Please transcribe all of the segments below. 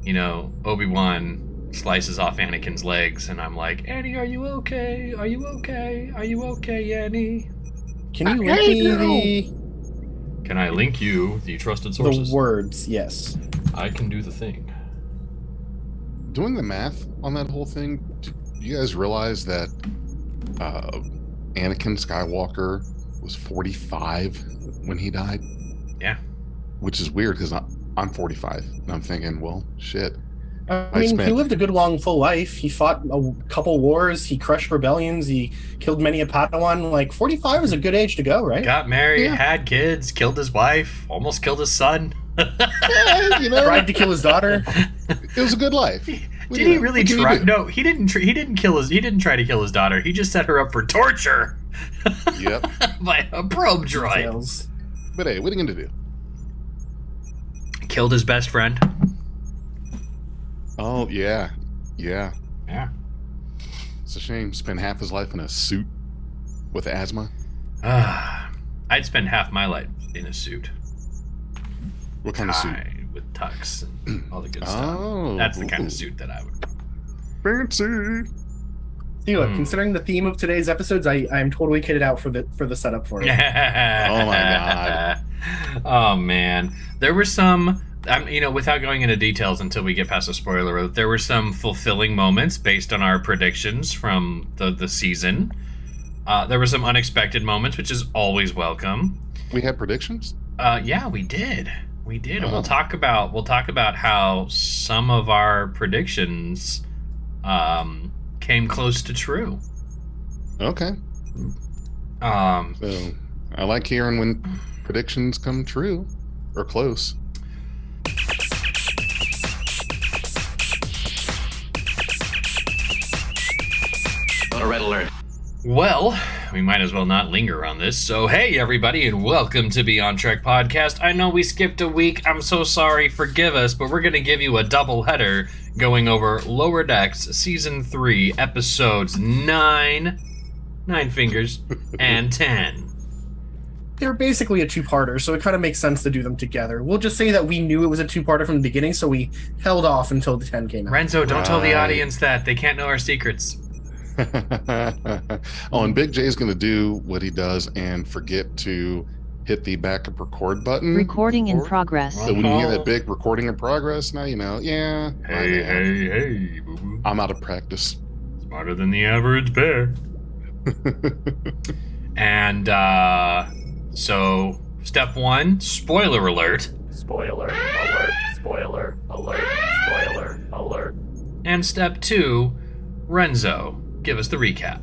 Obi-Wan slices off Anakin's legs, and I'm like, Annie, are you okay? Are you okay? Are you okay, Annie? Can you link me Can I link you the trusted the sources? words? Yes. I can do the thing. Doing the math on that whole thing, do you guys realize that Anakin Skywalker was 45 when he died? Yeah. Which is weird because I'm 45 and I'm thinking, well, shit. He lived a good long full life. He fought a couple wars. He crushed rebellions. He killed many a Padawan. Like 45 is a good age to go, right? Got married, Yeah. had kids, killed his wife, almost killed his son. Tried to kill his daughter. It was a good life. Did he really try? No, he didn't. He didn't try to kill his daughter. He just set her up for torture. Yep. By a probe droid. Details. But hey, what are you going to do? Killed his best friend. Oh, yeah. Yeah. It's a shame. Spent half his life in a suit with asthma. I'd spend half my life in a suit. What kind of suit? With tux and all the good stuff. Oh. That's the kind of suit that I would. Fancy. See, look, considering the theme of today's episodes, I'm totally kitted out for the setup for it. Oh my god. Oh man, there were some. Without going into details until we get past the spoiler alert, there were some fulfilling moments based on our predictions from the season. There were some unexpected moments, which is always welcome. We had predictions? Yeah, we did. And Oh. we'll talk about how some of our predictions came close to true. Okay. So I like hearing when predictions come true or close. Red alert. Well, we might as well not linger on this. So, hey, everybody, and welcome to Beyond Trek Podcast. I know we skipped a week. I'm so sorry. Forgive us, but we're going to give you a double header going over Lower Decks Season 3, Episodes 9 fingers, and 10. They're basically a two-parter, so it kind of makes sense to do them together. We'll just say that we knew it was a two-parter from the beginning, so we held off until the 10 came out. Renzo, don't tell the Right. audience that. They can't know our secrets. Oh, and Big J's going to do what he does and forget to hit the backup record button. Recording in progress. So when you hear that big recording in progress, now you know, yeah. Hey, boo-boo. I'm out of practice. Smarter than the average bear. And, so, step one, spoiler alert. Spoiler alert. Spoiler alert. Spoiler alert. And step two, Renzo, give us the recap.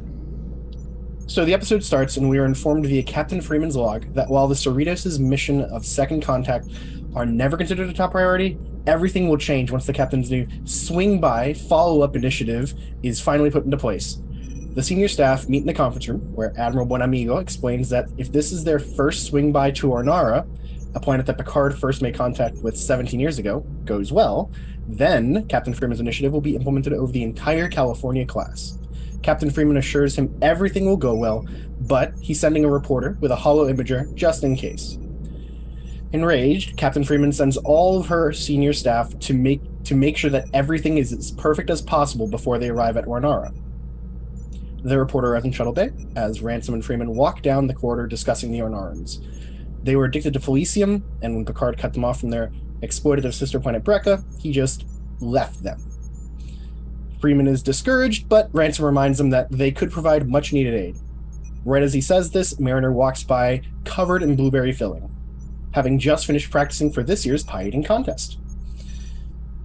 So the episode starts, and we are informed via Captain Freeman's log that while the Cerritos' mission of second contact are never considered a top priority, everything will change once the captain's new swing-by follow-up initiative is finally put into place. The senior staff meet in the conference room, where Admiral Buenamigo explains that if this is their first swing-by to Ornara, a planet that Picard first made contact with 17 years ago, goes well, then Captain Freeman's initiative will be implemented over the entire California class. Captain Freeman assures him everything will go well, but he's sending a reporter with a holo imager just in case. Enraged, Captain Freeman sends all of her senior staff to make sure that everything is as perfect as possible before they arrive at Ornara. The reporter arrives in Shuttle Bay as Ransom and Freeman walk down the corridor discussing the Ornarans. They were addicted to Felicium, and when Picard cut them off from their exploitative sister planet Brekka, he just left them. Freeman is discouraged, but Ransom reminds them that they could provide much-needed aid. Right as he says this, Mariner walks by, covered in blueberry filling, having just finished practicing for this year's pie eating contest.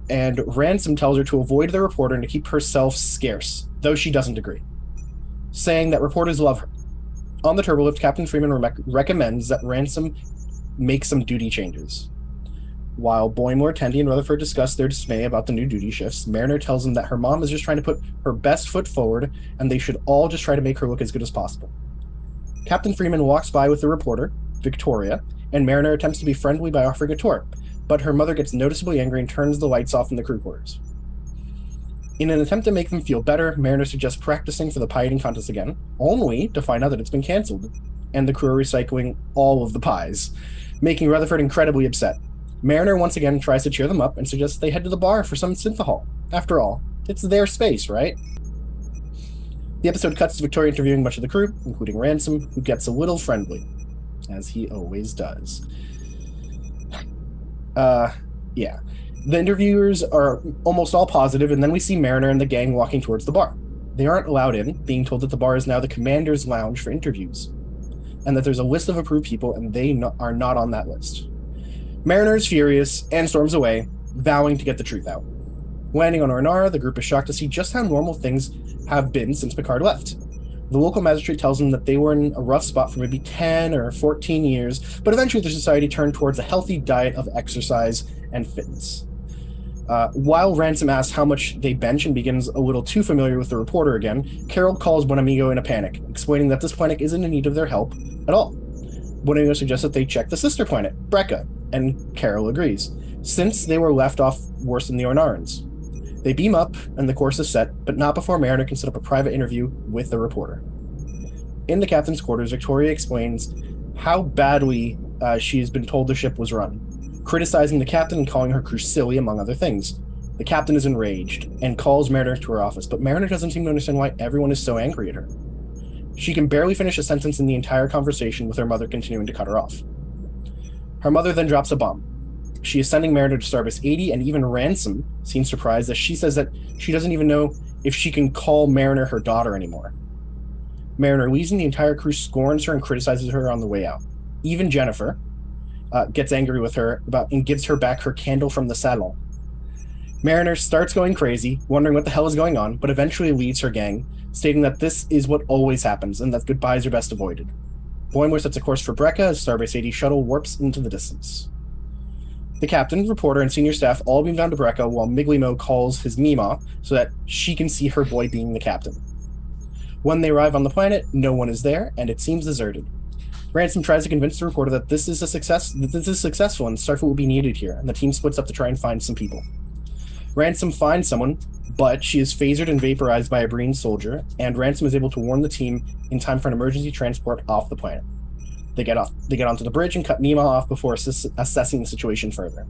And Ransom tells her to avoid the reporter and to keep herself scarce, though she doesn't agree, saying that reporters love her. On the turbolift, Captain Freeman recommends that Ransom make some duty changes. While Boimler, Tendi, and Rutherford discuss their dismay about the new duty shifts, Mariner tells them that her mom is just trying to put her best foot forward, and they should all just try to make her look as good as possible. Captain Freeman walks by with the reporter, Victoria, and Mariner attempts to be friendly by offering a tour, but her mother gets noticeably angry and turns the lights off in the crew quarters. In an attempt to make them feel better, Mariner suggests practicing for the pie eating contest again, only to find out that it's been canceled, and the crew are recycling all of the pies, making Rutherford incredibly upset. Mariner once again tries to cheer them up and suggests they head to the bar for some synthahol. After all, it's their space, right? The episode cuts to Victoria interviewing much of the crew, including Ransom, who gets a little friendly, as he always does. Yeah. The interviewers are almost all positive, and then we see Mariner and the gang walking towards the bar. They aren't allowed in, being told that the bar is now the commander's lounge for interviews, and that there's a list of approved people, and they are not on that list. Mariner is furious and storms away, vowing to get the truth out. Landing on Ornara, the group is shocked to see just how normal things have been since Picard left. The local magistrate tells them that they were in a rough spot for maybe 10 or 14 years, but eventually the society turned towards a healthy diet of exercise and fitness. While Ransom asks how much they bench and begins a little too familiar with the reporter again, Carol calls Buonamigo in a panic, explaining that this planet isn't in need of their help at all. Buonamigo suggests that they check the sister planet, Brecca, and Carol agrees, since they were left off worse than the Ornarans. They beam up, and the course is set, but not before Mariner can set up a private interview with the reporter. In the captain's quarters, Victoria explains how badly she has been told the ship was run, criticizing the captain and calling her crew silly, among other things. The captain is enraged and calls Mariner to her office, but Mariner doesn't seem to understand why everyone is so angry at her. She can barely finish a sentence in the entire conversation, with her mother continuing to cut her off. Her mother then drops a bomb. She is sending Mariner to Starbase 80, and even Ransom seems surprised, as she says that she doesn't even know if she can call Mariner her daughter anymore. Mariner leaves, and the entire crew scorns her and criticizes her on the way out. Even Jennifer gets angry with her and gives her back her candle from the salon. Mariner starts going crazy, wondering what the hell is going on, but eventually leads her gang, stating that this is what always happens and that goodbyes are best avoided. Boimler sets a course for Brecca as Starbase 80 shuttle warps into the distance. The captain, reporter, and senior staff all beam down to Brecca while Miglimo calls his Mima so that she can see her boy being the captain. When they arrive on the planet, no one is there, and it seems deserted. Ransom tries to convince the reporter that this is successful and Starfleet will be needed here, and the team splits up to try and find some people. Ransom finds someone, but she is phasered and vaporized by a Breen soldier, and Ransom is able to warn the team in time for an emergency transport off the planet. They get onto the bridge and cut Mima off before assessing the situation further.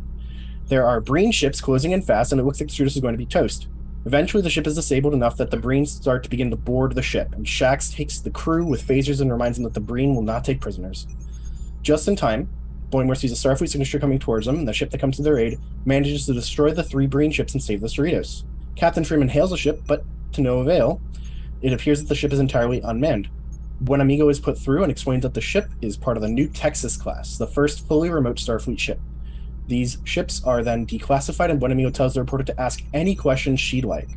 There are Breen ships closing in fast, and it looks like the Cerritos is going to be toast. Eventually, the ship is disabled enough that the Breen start to begin to board the ship, and Shax takes the crew with phasers and reminds them that the Breen will not take prisoners. Just in time, Boimler sees a Starfleet signature coming towards them, and the ship that comes to their aid manages to destroy the 3 Breen ships and save the Cerritos. Captain Freeman hails the ship, but to no avail. It appears that the ship is entirely unmanned. Buonamigo is put through and explains that the ship is part of the new Texas class, the first fully remote Starfleet ship. These ships are then declassified, and Buonamigo tells the reporter to ask any questions she'd like.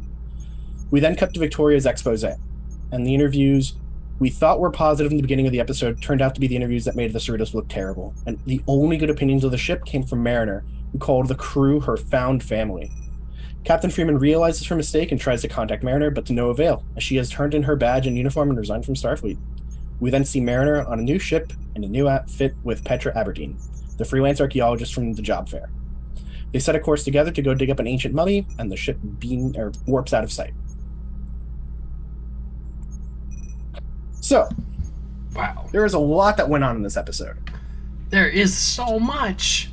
We then cut to Victoria's expose, and the interviews we thought were positive in the beginning of the episode turned out to be the interviews that made the Cerritos look terrible, and the only good opinions of the ship came from Mariner, who called the crew her found family. Captain Freeman realizes her mistake and tries to contact Mariner, but to no avail, as she has turned in her badge and uniform and resigned from Starfleet. We then see Mariner on a new ship in a new outfit with Petra Aberdeen, the freelance archaeologist from the job fair. They set a course together to go dig up an ancient mummy, and the ship warps out of sight. So, Wow. there is a lot that went on in this episode. There is so much.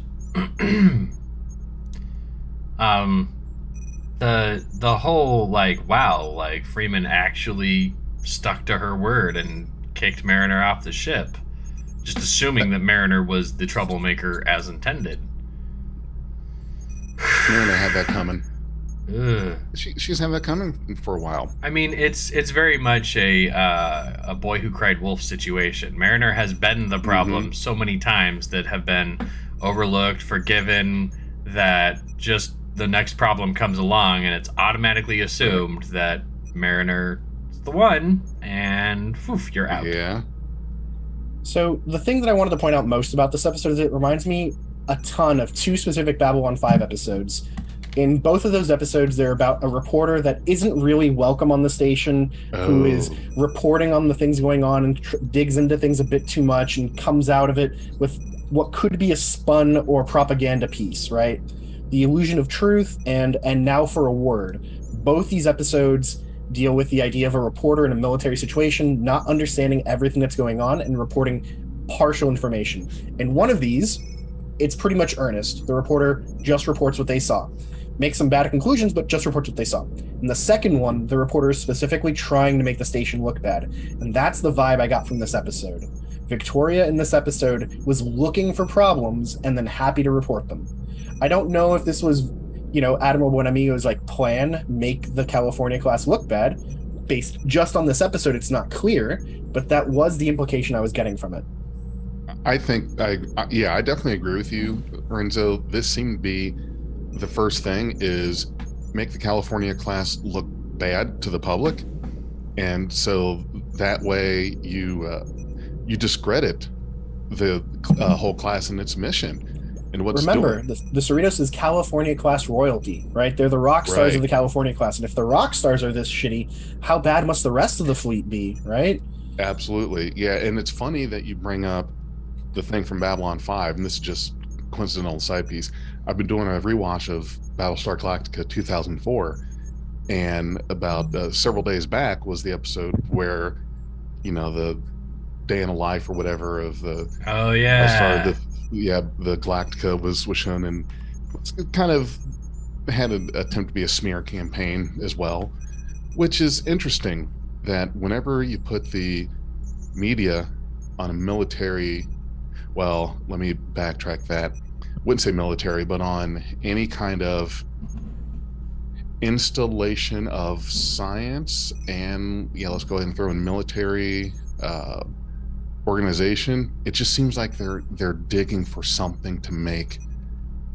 The whole Freeman actually stuck to her word and kicked Mariner off the ship, just assuming that Mariner was the troublemaker as intended. Mariner had that coming. Ugh. She's had that coming for a while. I mean, it's very much a boy who cried wolf situation. Mariner has been the problem so many times that have been overlooked, forgiven, that just the next problem comes along and it's automatically assumed that Mariner is the one, and poof, you're out. Yeah. So the thing that I wanted to point out most about this episode is it reminds me a ton of 2 specific Babylon 5 episodes. In both of those episodes, they're about a reporter that isn't really welcome on the station, who is reporting on the things going on and digs into things a bit too much and comes out of it with what could be a spun or propaganda piece, right? The Illusion of Truth and Now for a Word. Both these episodes deal with the idea of a reporter in a military situation not understanding everything that's going on and reporting partial information. In one of these, it's pretty much earnest. The reporter just reports what they saw. Makes some bad conclusions, but just reports what they saw. In the second one, the reporter is specifically trying to make the station look bad. And that's the vibe I got from this episode. Victoria in this episode was looking for problems and then happy to report them. I don't know if this was, Admiral Buenamigo's plan, make the California class look bad. Based just on this episode, it's not clear, but that was the implication I was getting from it. I definitely agree with you, Renzo. This seemed to be the first thing is make the California class look bad to the public. And so that way you discredit the whole class and its mission. And what's Remember, the Cerritos is California class royalty, right? They're the rock stars of the California class. And if the rock stars are this shitty, how bad must the rest of the fleet be, right? Absolutely. Yeah. And it's funny that you bring up the thing from Babylon 5, and this is just coincidental side piece. I've been doing a rewatch of Battlestar Galactica 2004, and about several days back was the episode where, the day in a life or whatever of the the Galactica was shown, and it's kind of had an attempt to be a smear campaign as well, which is interesting that whenever you put the media on a military, well, let me backtrack that. Wouldn't say military, but on any kind of installation of science and let's go ahead and throw in military organization. It just seems like they're digging for something to make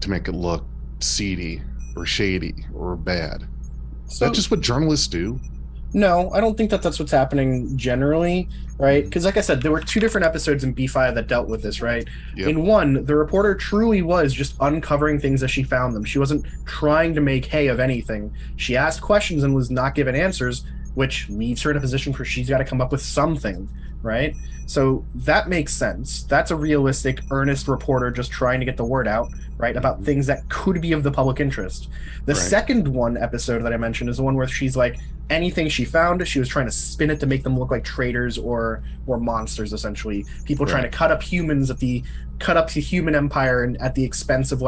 it look seedy or shady or bad. So that's just what journalists do. No, I don't think that's what's happening generally, right? Because like I said, there were 2 different episodes in B5 that dealt with this, right? Yep. In one, the reporter truly was just uncovering things as she found them. She wasn't trying to make hay of anything. She asked questions and was not given answers, which leaves her in a position where she's got to come up with something, right? So that makes sense. That's a realistic, earnest reporter just trying to get the word out, right, about things that could be of the public interest. The second one episode that I mentioned is the one where she's like, anything she found, she was trying to spin it to make them look like traitors or monsters, essentially. People trying to cut up the human empire and at the expense of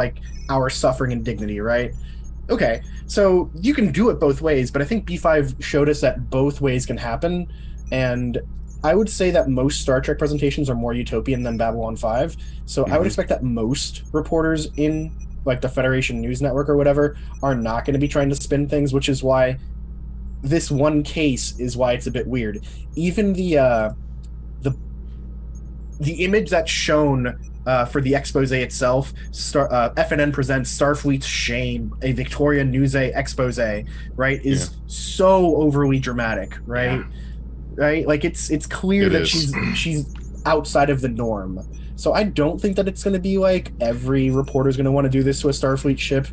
our suffering and dignity, right? Okay, so you can do it both ways, but I think B5 showed us that both ways can happen, and I would say that most Star Trek presentations are more utopian than Babylon 5, so I would expect that most reporters in the Federation News Network or whatever are not going to be trying to spin things, which is why this one case is why it's a bit weird. Even the image that's shown for the expose itself, FNN presents Starfleet's shame, a Victoria News expose, right, is so overly dramatic, right? Yeah. Right? It's clear that she's outside of the norm. So I don't think that it's going to be every reporter's going to want to do this to a Starfleet ship.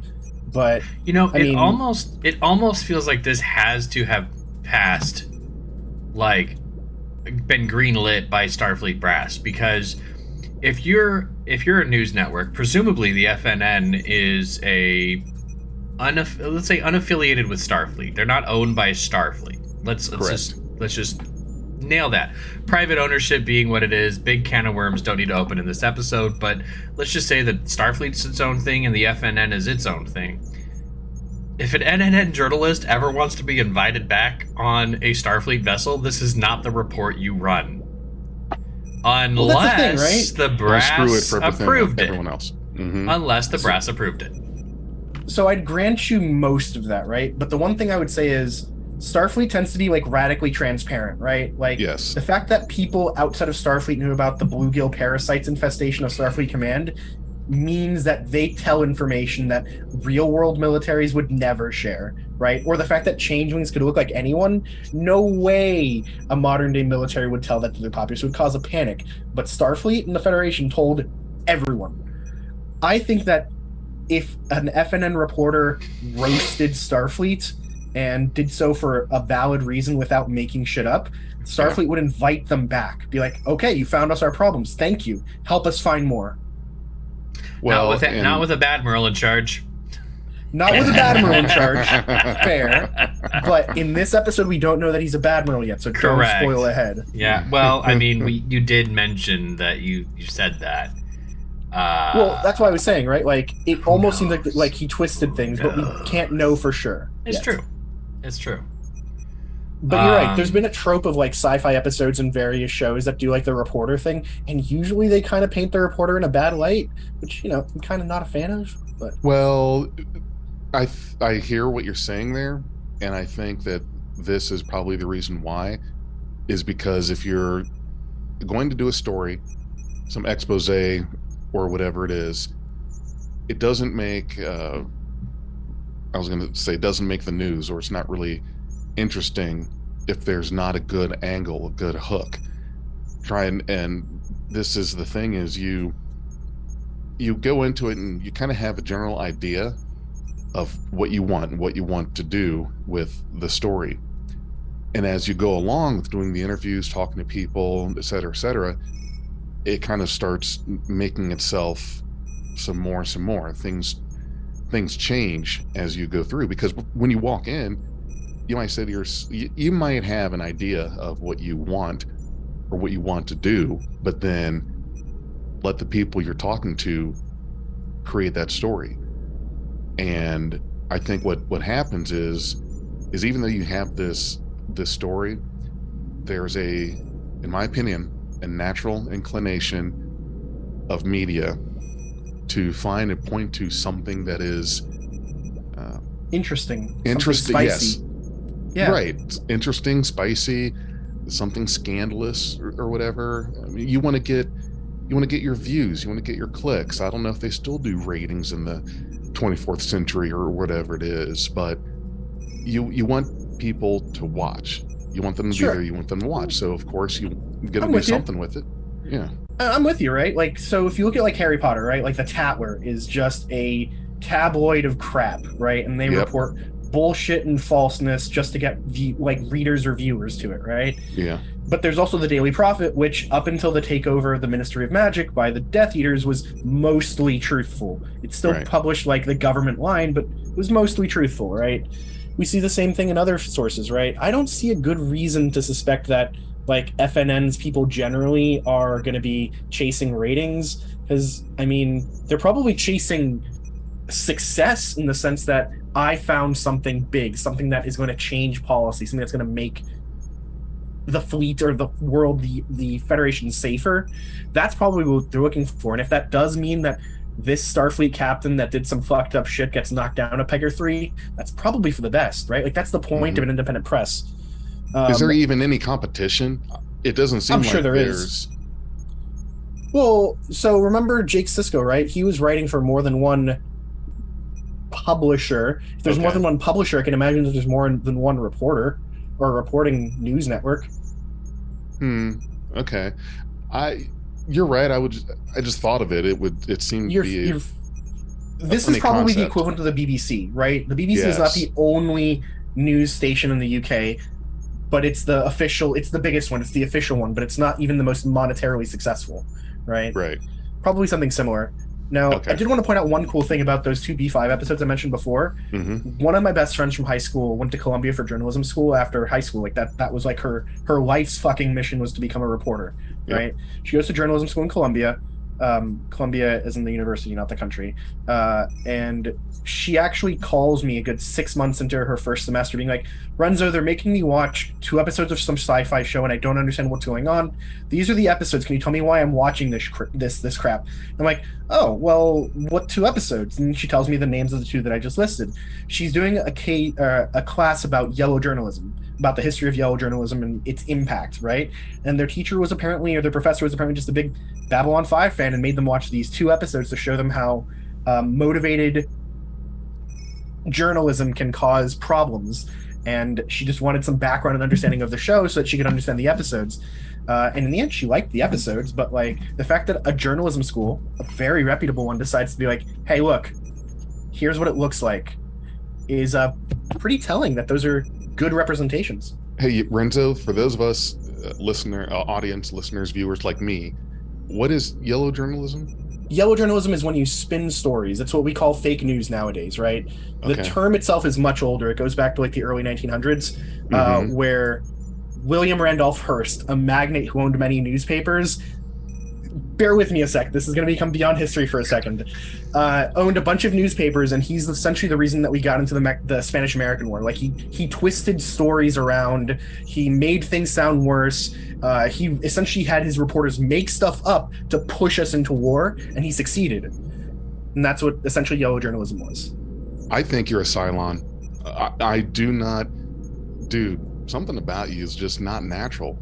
But it almost feels like this has to have passed, been greenlit by Starfleet brass, because if you're a news network, presumably the FNN is let's say unaffiliated with Starfleet. They're not owned by Starfleet. Let's just nail that. Private ownership being what it is, big can of worms, don't need to open in this episode, but let's just say that Starfleet's its own thing and the FNN is its own thing. If an NNN journalist ever wants to be invited back on a Starfleet vessel, this is not the report you run. Unless the brass approved it. Everyone else. Mm-hmm. Unless the brass approved it. So I'd grant you most of that, right? But the one thing I would say is Starfleet tends to be radically transparent, right? Yes. The fact that people outside of Starfleet knew about the bluegill parasites infestation of Starfleet Command means that they tell information that real world militaries would never share, right? Or the fact that changelings could look like anyone, no way a modern day military would tell that to their populace. It would cause a panic. But Starfleet and the Federation told everyone. I think that if an FNN reporter roasted Starfleet and did so for a valid reason without making shit up, Starfleet would invite them back. Be like, okay, you found us our problems. Thank you. Help us find more. Well, not with a Badmiral in charge. Not with a Badmiral in charge. Fair. But in this episode, we don't know that he's a Badmiral yet, so don't spoil ahead. Yeah, well, I mean, you did mention that you said that. Well, that's why I was saying, right? Like, it Who almost seems knows? like he twisted things, but we knows? can't know for sure. It's yet. true. It's true. But you're right. There's Um, been a trope of like sci-fi episodes in various shows that do like the reporter thing, and usually they kind of paint the reporter in a bad light, which I'm kind of not a fan of. But Well, I hear what you're saying there, and I think that this is probably the reason why, is because if you're going to do a story, some expose or whatever it is, it doesn't make I was going to say it doesn't make the news, or it's not really interesting if there's not a good angle, a good hook. And this is the thing, is you go into it and you kind of have a general idea of what you want and what you want to do with the story. And as you go along with doing the interviews, talking to people, et cetera, it kind of starts making itself some more. Things change as you go through, because when you walk in, you might say you might have an idea of what you want or what you want to do, but then let the people you're talking to create that story. And I think what happens is even though you have this story, there's in my opinion, a natural inclination of media to find and point to something that is interesting. interesting. Something Yes. spicy. Yeah. Right. Interesting, spicy, something scandalous or whatever. I mean, you want to get your views, you want to get your clicks. I don't know if they still do ratings in the 24th century or whatever it is, but you want people to watch. You want them to be there, you want them to watch. So of course you got to do something with it. Yeah. I'm with you, right? Like, so if you look at like Harry Potter, right? Like the Tatler is just a tabloid of crap, right? And they report bullshit and falseness just to get readers or viewers to it, right? Yeah. But there's also the Daily Prophet, which up until the takeover of the Ministry of Magic by the Death Eaters was mostly truthful. It's still published like the government line, but it was mostly truthful, right? We see the same thing in other sources, right? I don't see a good reason to suspect that like FNN's people generally are going to be chasing ratings, because I mean, they're probably chasing success in the sense that I found something big, something that is going to change policy, something that's going to make the fleet or the world, the Federation safer. That's probably what they're looking for. And if that does mean that this Starfleet captain that did some fucked up shit gets knocked down a peg or three, that's probably for the best, right? Like that's the point of an independent press. Is there even any competition? It doesn't seem I'm like sure there there's... is. Well, so remember Jake Sisko, right? He was writing for more than one publisher. If there's more than one publisher, I can imagine that there's more than one reporter or reporting news network. Okay. You're right. I just thought of it. It seemed to be this is probably the equivalent to the BBC, right? The BBC is not the only news station in the UK, but it's the biggest one. It's the official one, but it's not even the most monetarily successful, right? Right. Probably something similar. Now, I did want to point out one cool thing about those two B5 episodes I mentioned before. One of my best friends from high school went to Columbia for journalism school after high school. Like that was like her life's fucking mission was to become a reporter, right? She goes to journalism school in Columbia. Columbia is in the university, not the country. And she actually calls me a good 6 months into her first semester being like, Renzo, they're making me watch 2 episodes of some sci-fi show and I don't understand what's going on. These are the episodes. Can you tell me why I'm watching this crap? I'm like, oh, well, what 2 episodes? And she tells me the names of the 2 that I just listed. She's doing a class about yellow journalism, about the history of yellow journalism and its impact, right? And their professor was apparently just a big Babylon 5 fan and made them watch these 2 episodes to show them how motivated journalism can cause problems. And she just wanted some background and understanding of the show so that she could understand the episodes. And in the end, she liked the episodes, but like the fact that a journalism school, a very reputable one, decides to be like, hey, look, here's what it looks like, is pretty telling that those are good representations. Hey, Renzo, for those of us audience, listeners, viewers like me, what is yellow journalism? Yellow journalism is when you spin stories. It's what we call fake news nowadays, right? The term itself is much older. It goes back to like the early 1900s, where William Randolph Hearst, a magnate who owned many newspapers, bear with me a sec. This is going to become beyond history for a second. Owned a bunch of newspapers, and he's essentially the reason that we got into the Spanish-American War. Like he twisted stories around. He made things sound worse. He essentially had his reporters make stuff up to push us into war, and he succeeded. And that's what essentially yellow journalism was. I think you're a Cylon. I do not, dude. Something about you is just not natural.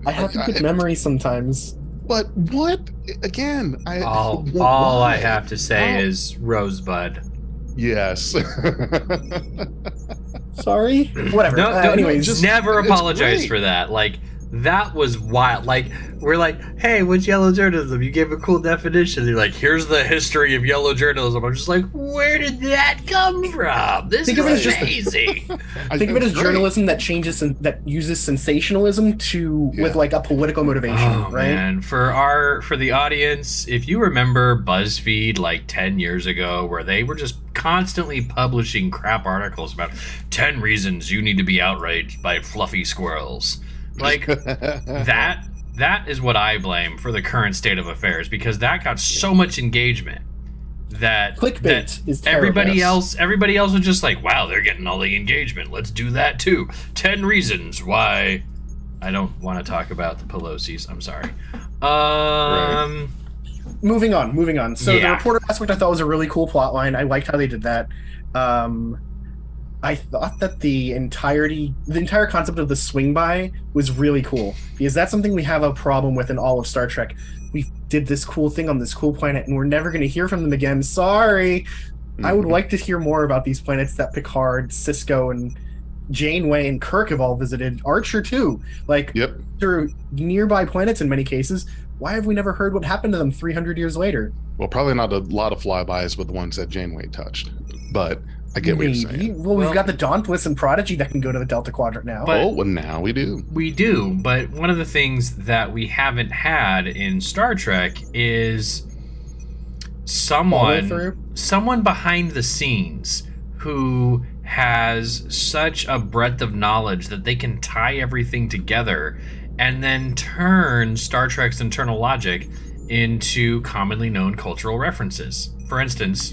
I have a good memory sometimes. But what? Again, all I have to say is Rosebud. Yes. Sorry. Whatever. No, anyways, just never apologize for that. Like, that was wild. Like, we're like, hey, what's yellow journalism? You gave a cool definition. You're like, here's the history of yellow journalism. I'm just like, where did that come from? This is amazing. Think of it as journalism that changes and that uses sensationalism with like a political motivation, right? Man. For the audience, if you remember BuzzFeed like 10 years ago, where they were just constantly publishing crap articles about 10 reasons you need to be outraged by fluffy squirrels. Like, that is what I blame for the current state of affairs, because that got so much engagement that clickbait is terrible. Everybody else was just like, wow, they're getting all the engagement. Let's do that too. 10 reasons why. I don't want to talk about the Pelosi's. I'm sorry. Right. Moving on. So the reporter aspect I thought was a really cool plot line. I liked how they did that. I thought that the entire concept of the swing by was really cool, because that's something we have a problem with in all of Star Trek. We did this cool thing on this cool planet, and we're never going to hear from them again. Sorry. Mm-hmm. I would like to hear more about these planets that Picard, Sisko, and Janeway and Kirk have all visited. Archer too. Like, they're nearby planets in many cases. Why have we never heard what happened to them 300 years later? Well, probably not a lot of flybys with the ones that Janeway touched, but I get what you're saying. Well, we've got the Dauntless and Prodigy that can go to the Delta Quadrant now. Well, now we do. We do, but one of the things that we haven't had in Star Trek is someone behind the scenes who has such a breadth of knowledge that they can tie everything together and then turn Star Trek's internal logic into commonly known cultural references. For instance,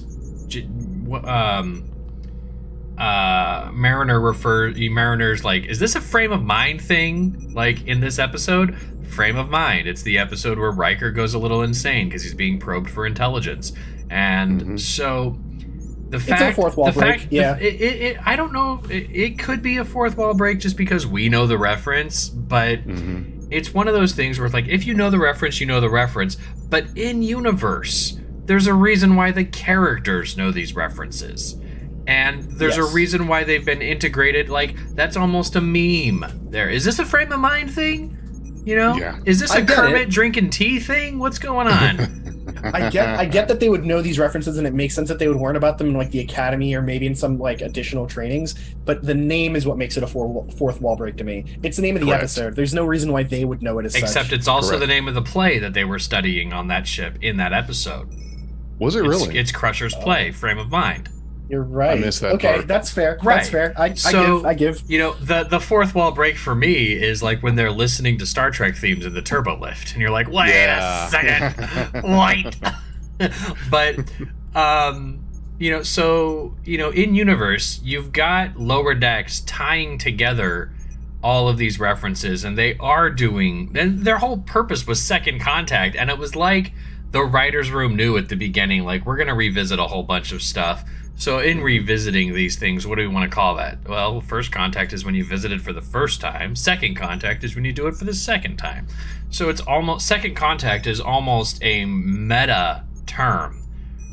Mariner's like, is this a frame of mind thing? Like, in this episode, frame of mind. It's the episode where Riker goes a little insane because he's being probed for intelligence. And so the fact, it's a fourth wall break. I don't know. It could be a fourth wall break just because we know the reference, but it's one of those things where it's like, if you know the reference, you know the reference. But in universe, there's a reason why the characters know these references. And there's a reason why they've been integrated. Like, that's almost a meme there. Is this a frame of mind thing? You know? Yeah. Is this a Kermit drinking tea thing? What's going on? I get that they would know these references, and it makes sense that they would learn about them in like the academy or maybe in some like additional trainings. But the name is what makes it a fourth wall break to me. It's the name of the episode. There's no reason why they would know it as Except such. it's also the name of the play that they were studying on that ship in that episode. Was it really? It's Crusher's play, Frame of Mind. You're right. I missed that Okay, part. That's fair. Right. That's fair. I give. You know, the fourth wall break for me is like when they're listening to Star Trek themes in the turbo lift, and you're like, wait a second, wait. But, you know, so, you know, in universe, you've got Lower Decks tying together all of these references, and they are doing, and their whole purpose was Second Contact, and it was like the writer's room knew at the beginning, like, we're going to revisit a whole bunch of stuff. So in revisiting these things, what do we want to call that? Well, First Contact is when you visit it for the first time. Second Contact is when you do it for the second time. So it's almost, Second Contact is almost a meta term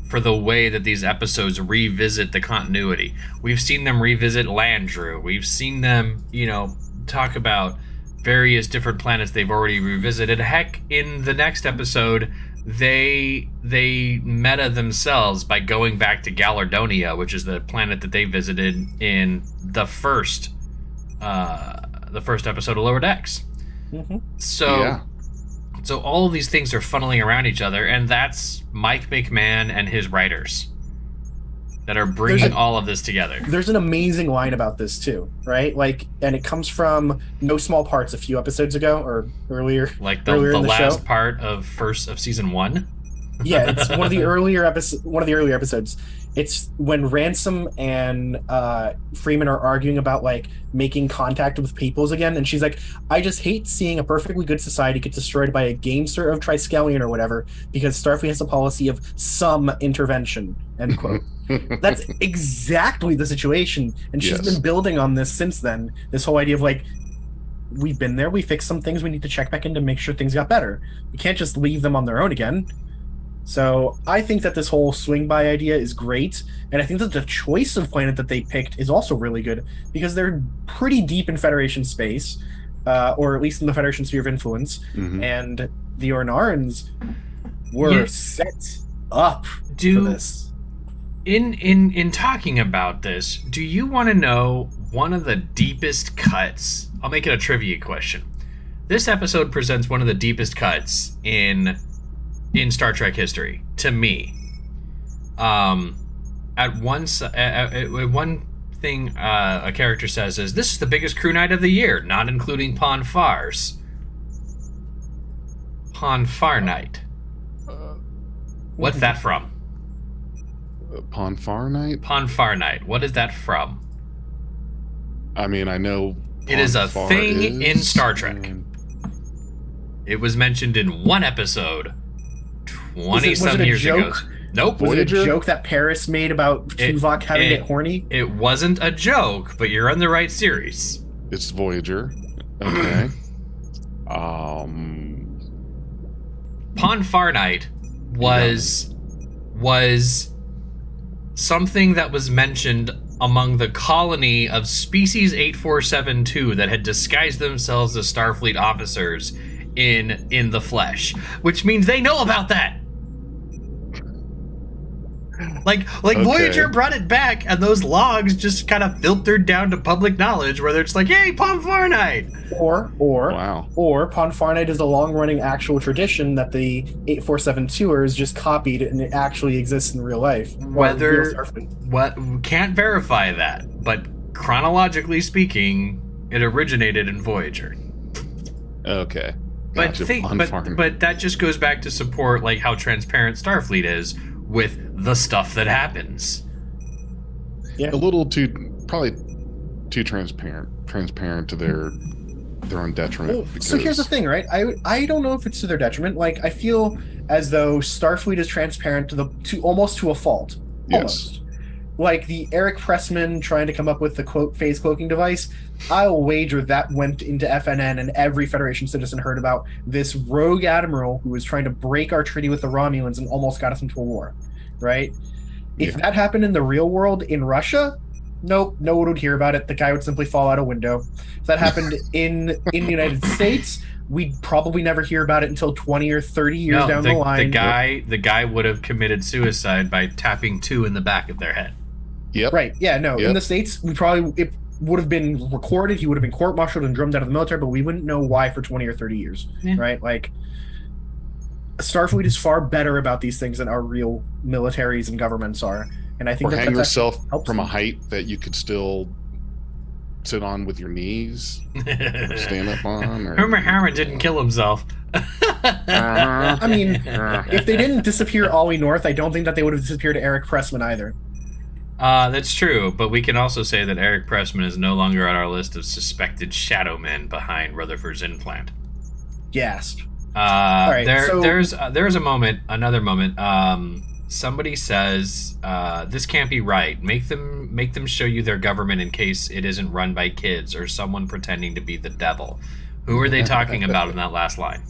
for the way that these episodes revisit the continuity. We've seen them revisit Landru. We've seen them, you know, talk about various different planets they've already revisited. Heck, in the next episode, they meta themselves by going back to Galardonia, which is the planet that they visited in the first episode of Lower Decks. So all of these things are funneling around each other, and that's Mike McMahon and his writers. that are bringing There's all of this together. There's an amazing line about this too, right? Like, and it comes from No Small Parts a few episodes ago or earlier. Like earlier the in the last show. part of season 1. Yeah, it's one of the earlier episodes. It's when Ransom and Freeman are arguing about like making contact with peoples again, and she's like, "I just hate seeing a perfectly good society get destroyed by a gamester of Triskelion or whatever because Starfleet has a policy of some intervention." End quote. That's exactly the situation, and she's Yes. been building on this since then. This whole idea of like, we've been there, we fixed some things, we need to check back in to make sure things got better. We can't just leave them on their own again. So I think that this whole swing by idea is great, and I think that the choice of planet that they picked is also really good because they're pretty deep in Federation space, or at least in the Federation sphere of influence, and the Ornarans were set up for this. In talking about this, do you want to know one of the deepest cuts? I'll make it a trivia question. This episode presents one of the deepest cuts in Star Trek history to me. At one thing a character says is, "This is the biggest crew night of the year, not including Pon Far's." Pon Far night. What's that from? Pon Far Night? Pon Far night. What is that from? I mean, I know It is a Pon Far thing in is, Star Trek. and- It was mentioned in one episode 20 was some it a years ago. joke? Nope. Was it Voyager? a joke that Paris made about Tuvok having to get horny? It wasn't a joke, but you're on the right series. It's Voyager. Okay. Pon Far Night was something that was mentioned among the colony of Species 8472 that had disguised themselves as Starfleet officers in the flesh, which means they know about that. Like Okay. Voyager brought it back, and those logs just kind of filtered down to public knowledge, where it's like, "Hey, Pon Far Night." Or Wow. Pon Far Night is a long-running actual tradition that the 8472ers just copied, and it actually exists in real life. Whether- Real Starfleet. What can't verify that, but chronologically speaking, it originated in Voyager. Okay. But Gotcha. Pon Far Night. but that just goes back to support like how transparent Starfleet is with the stuff that happens. Yeah. a little probably too transparent to their own detriment. Well, so here's the thing, right? I don't know if it's to their detriment. Like, I feel as though Starfleet is transparent to almost to a fault. Yes. Almost. Like the Eric Pressman trying to come up with the quote phase cloaking device. I'll wager that went into FNN and every Federation citizen heard about this rogue admiral who was trying to break our treaty with the Romulans and almost got us into a war, right? If Yeah. that happened in the real world in Russia, nope, no one would hear about it. The guy would simply fall out a window. If that happened in the United States, we'd probably never hear about it until 20 or 30 years down the line. The guy would have committed suicide by tapping 2 in the back of their head. Yep. Right. Yeah, no. Yep. In the States, it would have been recorded. He would have been court-martialed and drummed out of the military, but we wouldn't know why for 20 or 30 years. Yeah. Right? Like, Starfleet is far better about these things than our real militaries and governments are. And I think Or that hang that's yourself helps from a them. height that you could still sit on with your knees, or stand up on. Or... Homer Harron didn't kill himself. I mean, if they didn't disappear Ollie North, I don't think that they would have disappeared Eric Pressman either. That's true, but we can also say that Eric Pressman is no longer on our list of suspected shadow men behind Rutherford's implant. Gasp. right, There's another moment. Somebody says, "This can't be right. Make them show you their government in case it isn't run by kids or someone pretending to be the devil." Who are they talking about in that last line?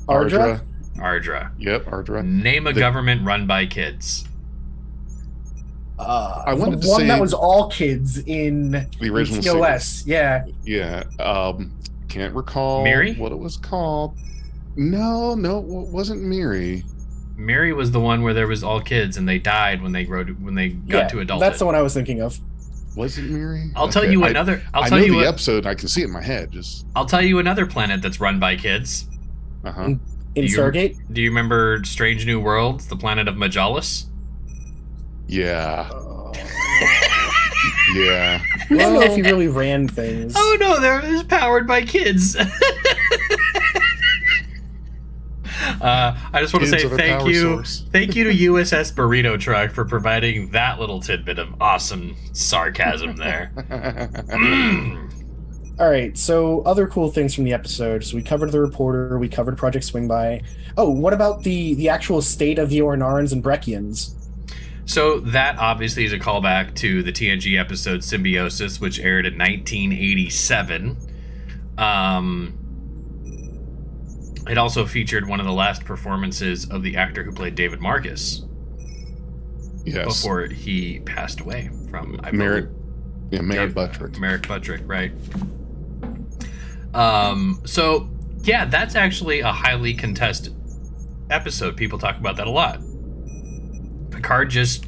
Ardra? Ardra. Yep, Ardra. Name a government run by kids. I wanted the to one say that was all kids in the original TOS. series. Yeah. Yeah. Can't recall Miri? what it was called. No, it wasn't Miri. Miri was the one where there was all kids and they died when they got to adulthood. That's the one I was thinking of. Was it Miri? I'll tell you another. I know the episode. I can see it in my head. Just I'll tell you another planet that's run by kids. uh-huh. In Stargate? Do you remember Strange New Worlds, the planet of Majalis? Yeah. Yeah. We don't know if he really ran things. Oh no, they're it's powered by kids. I just want to Kids say are the power source. thank you to USS Burrito Truck for providing that little tidbit of awesome sarcasm there. All right, so other cool things from the episode. So we covered the reporter, we covered Project Swing By. Oh, what about the actual state of the Ornarans and Breccians? So that obviously is a callback to the TNG episode Symbiosis, which aired in 1987. It also featured one of the last performances of the actor who played David Marcus Yes. before he passed away from Merritt Buttrick. Merrick Buttrick, right? So yeah, that's actually a highly contested episode. People talk about that a lot. Picard just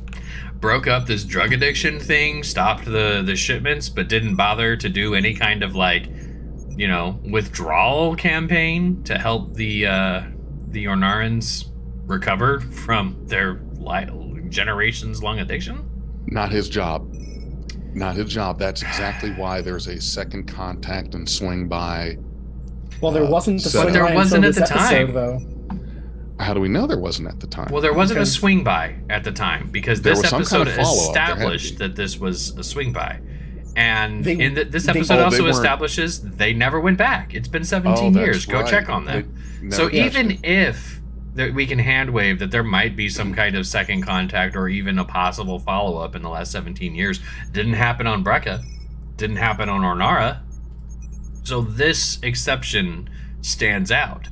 broke up this drug addiction thing, stopped the shipments, but didn't bother to do any kind of withdrawal campaign to help the Ornarans recover from their generations long addiction. Not his job. Not his job. That's exactly why there's a second contact and swing by. Well, there wasn't the But swing there by wasn't until at the this episode, time. though. How do we know there wasn't at the time? Well, there wasn't Because- a swing by at the time because There this was some episode kind of follow-up. There had to established be. that this was a swing by. And They- this they- episode Oh, they also weren't- establishes they never went back. It's been 17 that's years. Go right. check on that. They So never even touched it. if we can hand wave that there might be some kind of second contact or even a possible follow-up in the last 17 years, didn't happen on Brekka, didn't happen on Ornara. So this exception stands out.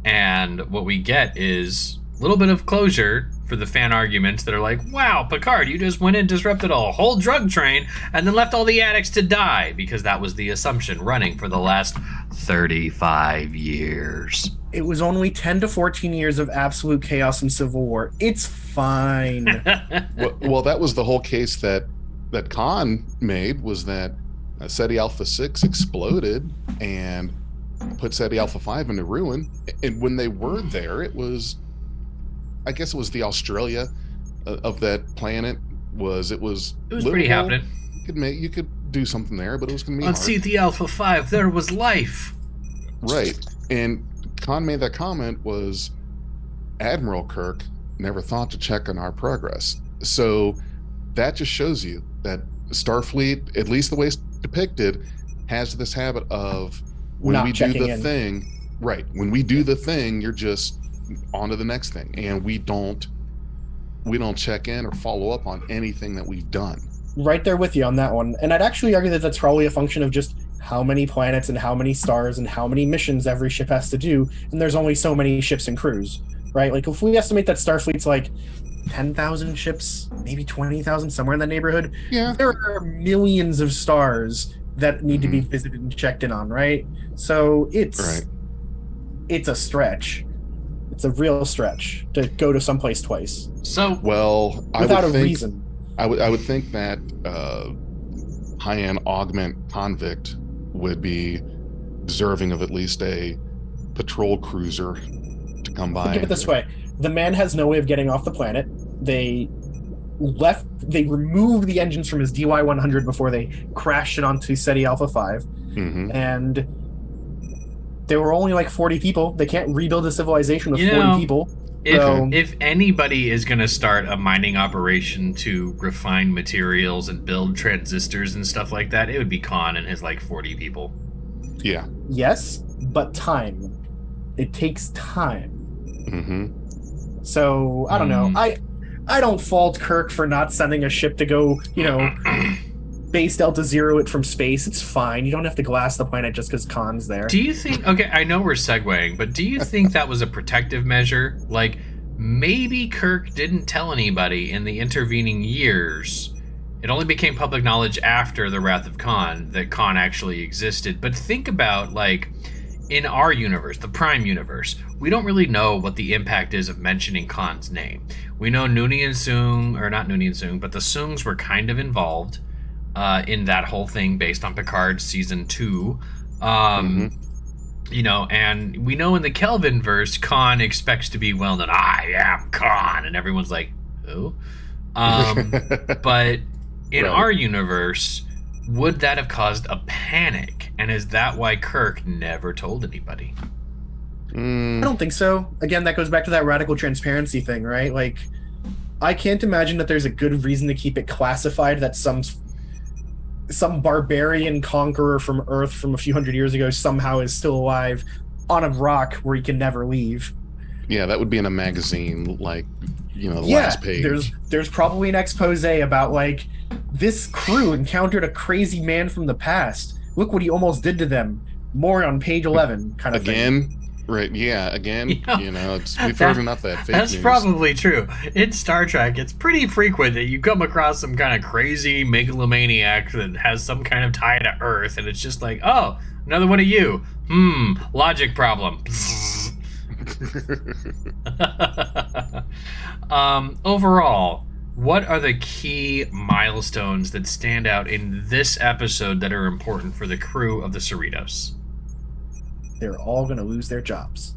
And what we get is a little bit of closure for the fan arguments that are like, wow, Picard, you just went and disrupted a whole drug train and then left all the addicts to die, because that was the assumption running for the last 35 years. It was only 10 to 14 years of absolute chaos and civil war. It's fine. Well, that was the whole case that Khan made, was that SETI Alpha 6 exploded and put SETI Alpha 5 into ruin. And when they were there, it was the Australia of that planet. It was It was livable. pretty happening. You could do something there, but it was going to be On hard. CT Alpha 5, there was life. Right. And Khan made that comment was Admiral Kirk never thought to check on our progress. So that just shows you that Starfleet, at least the way it's depicted, has this habit of when Not we do checking the in. thing, right. When we do the thing, you're just on to the next thing. And we don't check in or follow up on anything that we've done. Right there with you on that one. And I'd actually argue that that's probably a function of just how many planets and how many stars and how many missions every ship has to do. And there's only so many ships and crews, right? Like if we estimate that Starfleet's like 10,000 ships, maybe 20,000, somewhere in that neighborhood, Yeah. there are millions of stars that need to be visited and checked in on, right? So it's a stretch. It's a real stretch to go to someplace twice So, Well, without I a would think, reason. I would think that high-end augment convict would be deserving of at least a patrol cruiser to come by. Think of it this way: the man has no way of getting off the planet. They removed the engines from his DY-100 before they crashed it onto SETI Alpha 5, Mhm. and there were only like 40 people. They can't rebuild a civilization with You 40 know, people. if So- if anybody is going to start a mining operation to refine materials and build transistors and stuff like that, it would be Khan and his like 40 people. Yeah. Yes, but time. It takes time. hmm So I don't know. I don't fault Kirk for not sending a ship to go, base Delta Zero it from space. It's fine. You don't have to glass the planet just because Khan's there. Do you think, okay, I know we're segueing, but do you think that was a protective measure? Like, maybe Kirk didn't tell anybody in the intervening years. It only became public knowledge after the Wrath of Khan that Khan actually existed. But think about, like, in our universe, the Prime universe, we don't really know what the impact is of mentioning Khan's name. We know Noonien Soong, or not Noonien Soong, but the Soongs were kind of involved in that whole thing based on Picard season 2. And we know in the Kelvin verse, Khan expects to be well known. I am Khan, and everyone's like, who? But in Right. our universe, would that have caused a panic? And is that why Kirk never told anybody? I don't think so. Again, that goes back to that radical transparency thing, right? Like, I can't imagine that there's a good reason to keep it classified that some barbarian conqueror from Earth from a few hundred years ago somehow is still alive on a rock where he can never leave. Yeah, that would be in a magazine, like, the Yeah, last page. there's probably an expose about like this crew encountered a crazy man from the past. Look what he almost did to them. More on page 11, kind of thing. Again, right? Yeah, again. Yeah. We've heard enough of that fake That's news. probably true. In Star Trek, it's pretty frequent that you come across some kind of crazy megalomaniac that has some kind of tie to Earth, and it's just like, oh, another one of you. Logic problem. Overall, what are the key milestones that stand out in this episode that are important for the crew of the Cerritos? They're all going to lose their jobs.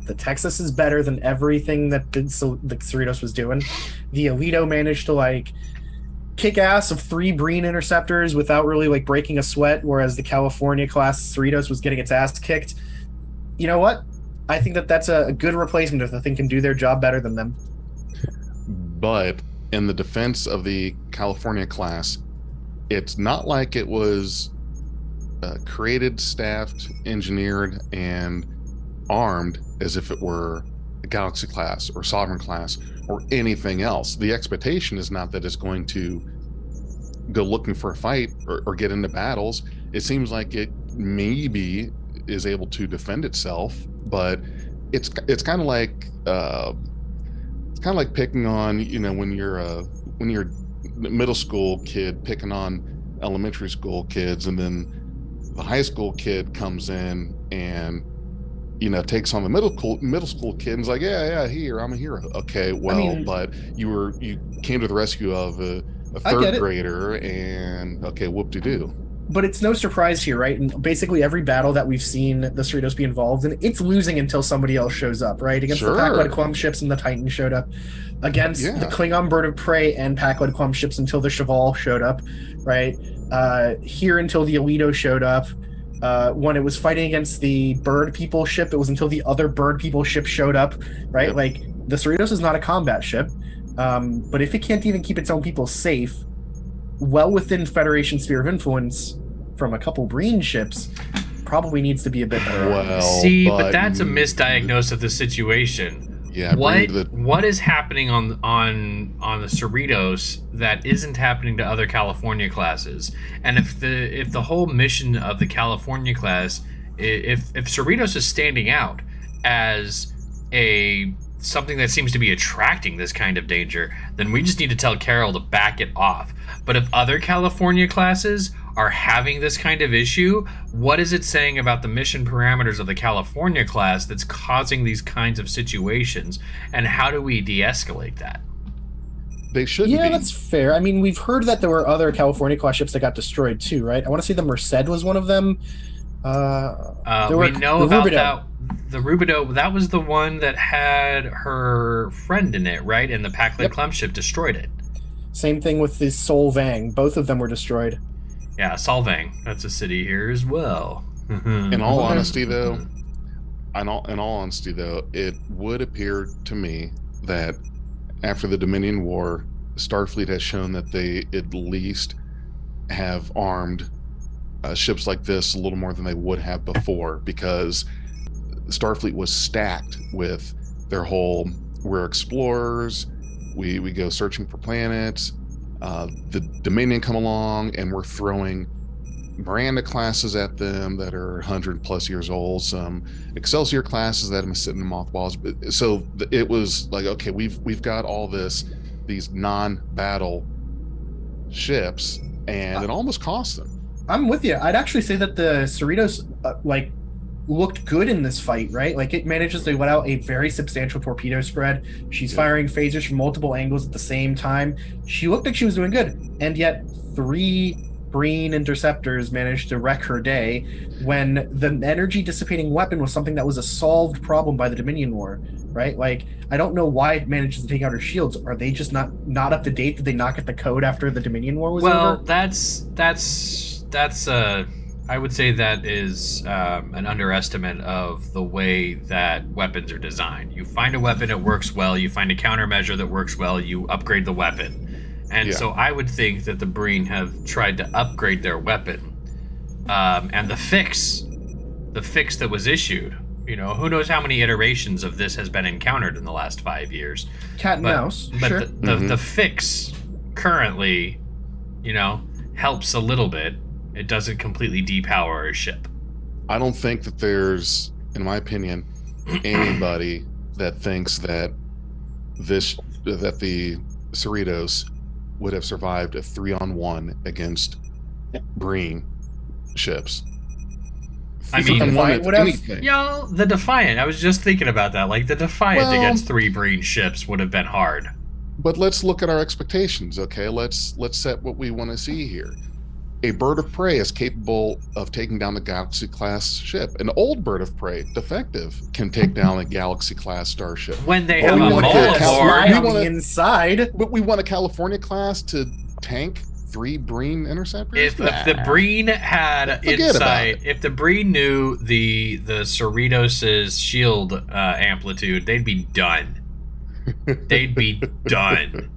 The Texas is better than everything that the Cerritos was doing. The Alito managed to like kick ass of 3 bringin interceptors without really like breaking a sweat, whereas the California class Cerritos was getting its ass kicked. You know what? I think that's a good replacement if the thing can do their job better than them. But in the defense of the California class, it's not like it was created, staffed, engineered, and armed as if it were a Galaxy class or Sovereign class or anything else. The expectation is not that it's going to go looking for a fight or get into battles. It seems like it maybe is able to defend itself, but it's kind of like picking on, when you're a middle school kid picking on elementary school kids, and then the high school kid comes in and takes on the middle school kid and is like, yeah, here, I'm a hero. Okay, well, but you came to the rescue of a third grader, and okay, whoop-de-doo. But it's no surprise here, right? And basically every battle that we've seen the Cerritos be involved in, it's losing until somebody else shows up, right? Against the Pac-led Quam ships and the Titan showed up. Against the Klingon bird of prey and Pac-led Quam ships until the Cheval showed up, right? Here until the Alito showed up. When it was fighting against the bird people ship, it was until the other bird people ship showed up, right? Yep. Like, the Cerritos is not a combat ship, but if it can't even keep its own people safe, well within Federation sphere of influence from a couple Breen ships, probably needs to be a bit better. Well, but that's a misdiagnosis of the situation. Yeah. What is happening on the Cerritos that isn't happening to other California classes? And if the whole mission of the California class, if Cerritos is standing out as something that seems to be attracting this kind of danger, then we just need to tell Carol to back it off. But if other California classes are having this kind of issue, what is it saying about the mission parameters of the California class that's causing these kinds of situations, and how do we de-escalate that? They shouldn't be. Yeah, that's fair. I mean, we've heard that there were other California class ships that got destroyed too, right? I want to say the Merced was one of them. We know about that. The Rubido, that was the one that had her friend in it, right? And the Pac-led Clem ship destroyed it. Same thing with the Sol Vang. Both of them were destroyed. Yeah, Solvang. That's a city here as well. In all honesty, though, it would appear to me that after the Dominion War, Starfleet has shown that they at least have armed ships like this a little more than they would have before, because Starfleet was stacked with their whole, we're explorers, we go searching for planets. The Dominion come along and we're throwing Miranda classes at them that are 100 plus years old, some Excelsior classes that have been sitting in mothballs. So it was like, okay, we've got all these non-battle ships, and it almost cost them. I'm with you. I'd actually say that the Cerritos looked good in this fight, right? Like, it manages to let out a very substantial torpedo spread. She's firing phasers from multiple angles at the same time. She looked like she was doing good, and yet 3 Breen interceptors managed to wreck her day when the energy dissipating weapon was something that was a solved problem by the Dominion War, right? Like, I don't know why it manages to take out her shields. Are they just not up to date? Did they not get the code after the Dominion War was Well, over? that's I would say that is an underestimate of the way that weapons are designed. You find a weapon, it works well. You find a countermeasure that works well, you upgrade the weapon. And so I would think that the Breen have tried to upgrade their weapon. And the fix that was issued, who knows how many iterations of this has been encountered in the last 5 years. Cat and mouse, But sure. the fix currently, helps a little bit. It doesn't completely depower a ship. I don't think that there's, in my opinion, anybody that thinks that the Cerritos would have survived a 3-on-1 against Breen ships. I mean, Defiant would have- The Defiant. I was just thinking about that. Like, the Defiant against 3 Breen ships would have been hard. But let's look at our expectations, okay? Let's set what we want to see here. A bird of prey is capable of taking down a Galaxy-class ship. An old bird of prey, defective, can take down a Galaxy-class starship. When they have we a want mole to aboard. on the inside. But we want a California-class to tank 3 Breen interceptors? If the Breen had Forget insight, about if the Breen knew the Cerritos' shield amplitude, they'd be done. They'd be done.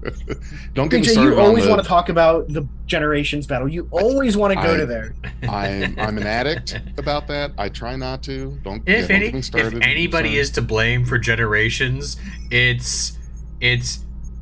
Don't get me BJ, started you on always the- want to talk about the Generations battle. You always want to go to there. I'm an addict about that. I try not to. Don't If get me started. if anybody Sorry. is to blame for Generations, it's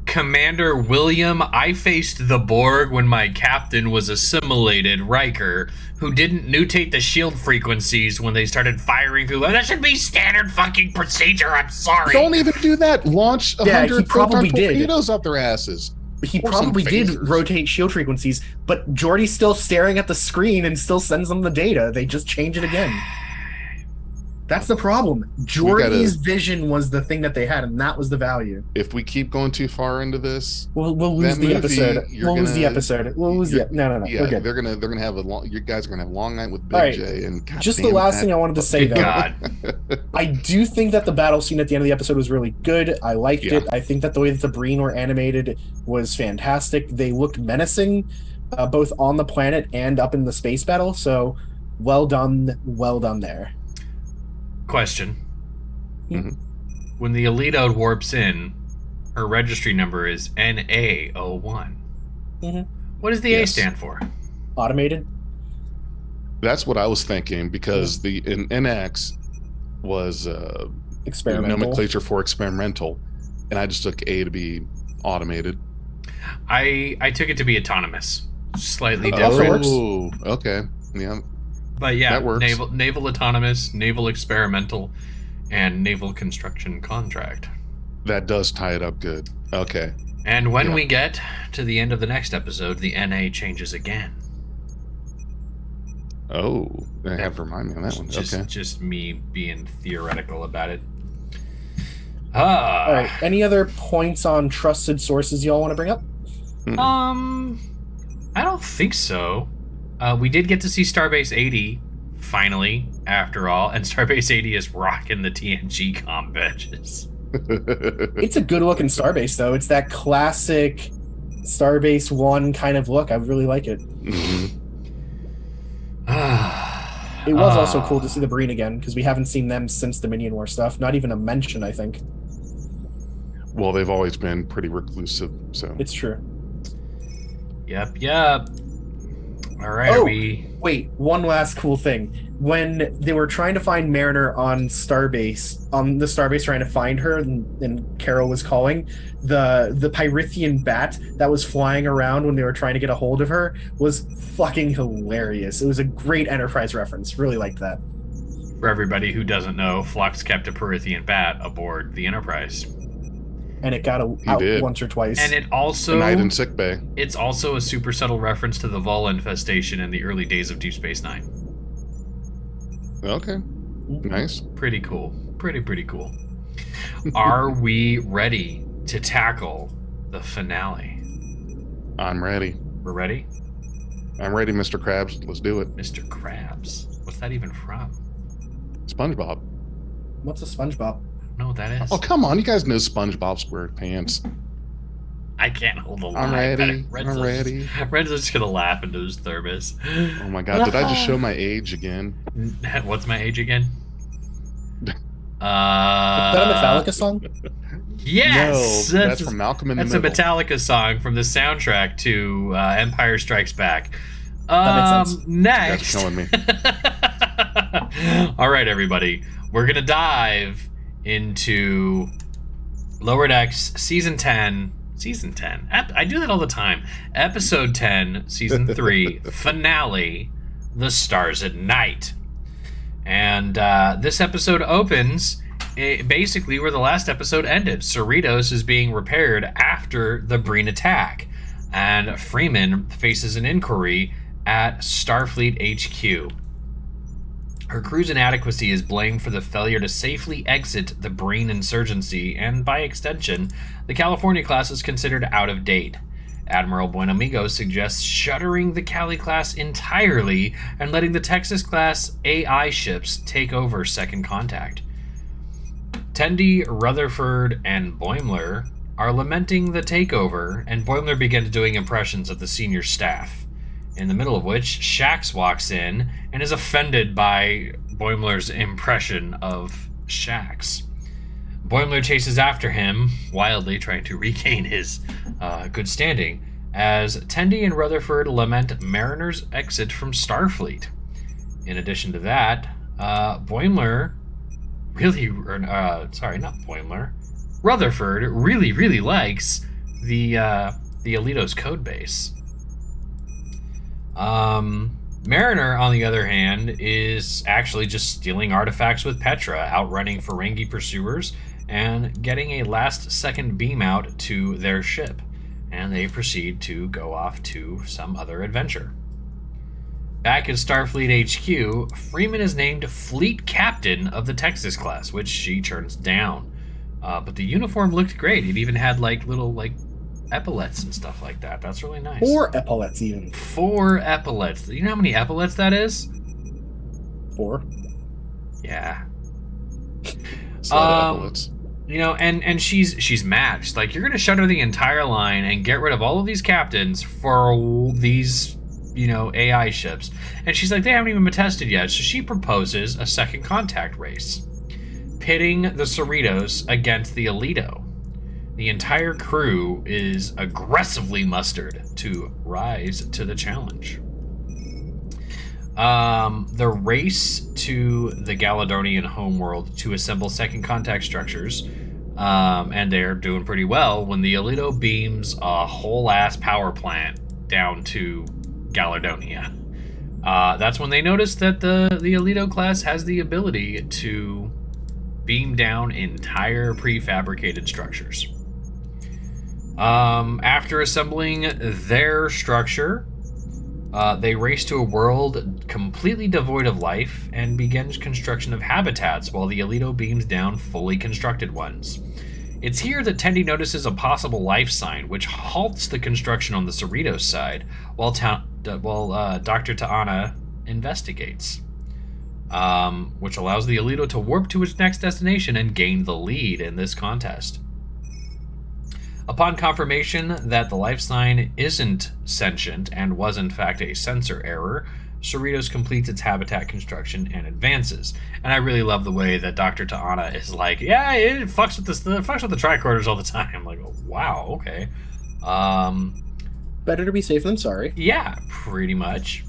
Commander William. I faced the Borg when my captain was assimilated, Riker, who didn't mutate the shield frequencies when they started firing through. That should be standard fucking procedure. I'm sorry. Don't even do that. Launch Yeah, he 100 probably proton did. torpedoes up their asses. He Or some probably did phasers. rotate shield frequencies, but Geordi's still staring at the screen and still sends them the data. They just change it again. That's the problem. Geordi's vision was the thing that they had, and that was the value. If we keep going too far into this, We'll lose That the movie, episode. you're We'll lose the gonna- episode. We'll lose you're- the no. yeah, We're good. they're gonna have a long. You guys are gonna have a long night with Big All right. J and God Just the damn last that. thing I wanted to say, Good though. God. I do think that the battle scene at the end of the episode was really good. I liked Yeah. it. I think that the way that the Breen were animated was fantastic. They looked menacing, both on the planet and up in the space battle. So, well done there. Question. Mhm. When the Alito warps in, her registry number is NA01. Mhm. What does the A Yes. stand for? Automated. That's what I was thinking because the in NX was Experimental. nomenclature for experimental, and I just took A to be automated. I took it to be autonomous. Slightly Also different. works. Oh, okay. Yeah, But yeah, That works. naval autonomous, naval experimental, and naval construction contract. that does tie it up good. Okay. And when Yeah. we get to the end of the next episode, the NA changes again. Oh, I have to remind me on that one. Okay. Just me being theoretical about it. All right. Any other points on trusted sources y'all want to bring up? I don't think so. We did get to see Starbase 80 finally, after all, and Starbase 80 is rocking the TNG comm badges. It's a good looking Starbase, though. It's that classic Starbase 1 kind of look. I really like it. Mhm. It was also cool to see the Breen again, because we haven't seen them since Dominion War stuff. Not even a mention, I think. Well, they've always been pretty reclusive, so It's true. Yep. All right, Oh. are we... Wait, one last cool thing. When they were trying to find Mariner on the Starbase trying to find her, and Carol was calling, the Pyrithian bat that was flying around when they were trying to get a hold of her was fucking hilarious. It was a great Enterprise reference. Really liked that. For everybody who doesn't know, Phlox kept a Perithian bat aboard the Enterprise. And it got He out did. once or twice. And it a also... night in sick bay. It's also a super subtle reference to the Vol infestation in the early days of Deep Space Nine. Okay, nice. Pretty cool. Pretty cool. Are we ready to tackle the finale? I'm ready. We're ready? I'm ready, Mr. Krabs. Let's do it. Mr. Krabs. What's that even from? SpongeBob. What's a SpongeBob? know what that is. Oh, come on. You guys know SpongeBob SquarePants. I can't hold the line. I'm ready. I'm ready. Renzo's just gonna laugh into his thermos. Oh my god, did I just show my age again? What's my age again? Is that a Metallica song? Yes! No, that's from Malcolm in the Middle. That's a Metallica song from the soundtrack to Empire Strikes Back. That makes sense. Next. That's killing me. All right, everybody. We're going to dive into Lower Decks Season 10. Season 10. I do that all the time. Episode 10, Season 3, finale, The Stars at Night. And this episode opens basically where the last episode ended. Cerritos is being repaired after the Breen attack, and Freeman faces an inquiry at Starfleet HQ. Her crew's inadequacy is blamed for the failure to safely exit the Breen insurgency, and by extension, the California class is considered out of date. Admiral Buenamigo suggests shuttering the Cali class entirely and letting the Texas class AI ships take over Second Contact. Tendi, Rutherford, and Boimler are lamenting the takeover, and Boimler begins doing impressions of the senior staff, in the middle of which Shax walks in and is offended by Boimler's impression of Shax. Boimler chases after him, wildly trying to regain his good standing, as Tendi and Rutherford lament Mariner's exit from Starfleet. In addition to that, Rutherford really likes the Alito's code base. Mariner, on the other hand, is actually just stealing artifacts with Petra, outrunning Ferengi pursuers, and getting a last-second beam out to their ship, and they proceed to go off to some other adventure. Back at Starfleet HQ, Freeman is named Fleet Captain of the Texas class, which she turns down. But the uniform looked great. It even had little epaulets and stuff like that. That's really nice. 4 epaulets even. 4 epaulets. You know how many epaulets that is? 4. Yeah. It's a lot of epaulets. And she's mad. She's like, you're gonna shutter the entire line and get rid of all of these captains for these, AI ships. And she's like, they haven't even been tested yet. So she proposes a Second Contact race, pitting the Cerritos against the Alito. The entire crew is aggressively mustered to rise to the challenge. The race to the Galadonian homeworld to assemble Second Contact structures, and they're doing pretty well when the Alito beams a whole-ass power plant down to Galadonia. That's when they notice that the Alito class has the ability to beam down entire prefabricated structures. After assembling their structure, they race to a world completely devoid of life and begins construction of habitats while the Alito beams down fully constructed ones. It's here that Tendi notices a possible life sign, which halts the construction on the Cerritos side, while Dr. Ta'ana investigates, which allows the Alito to warp to its next destination and gain the lead in this contest. Upon confirmation that the life sign isn't sentient and was in fact a sensor error, Cerritos completes its habitat construction and advances. And I really love the way that Dr. Ta'ana is like, yeah, it fucks with the tricorders all the time. I'm like, oh, wow, okay. Better to be safe than sorry. Yeah, pretty much.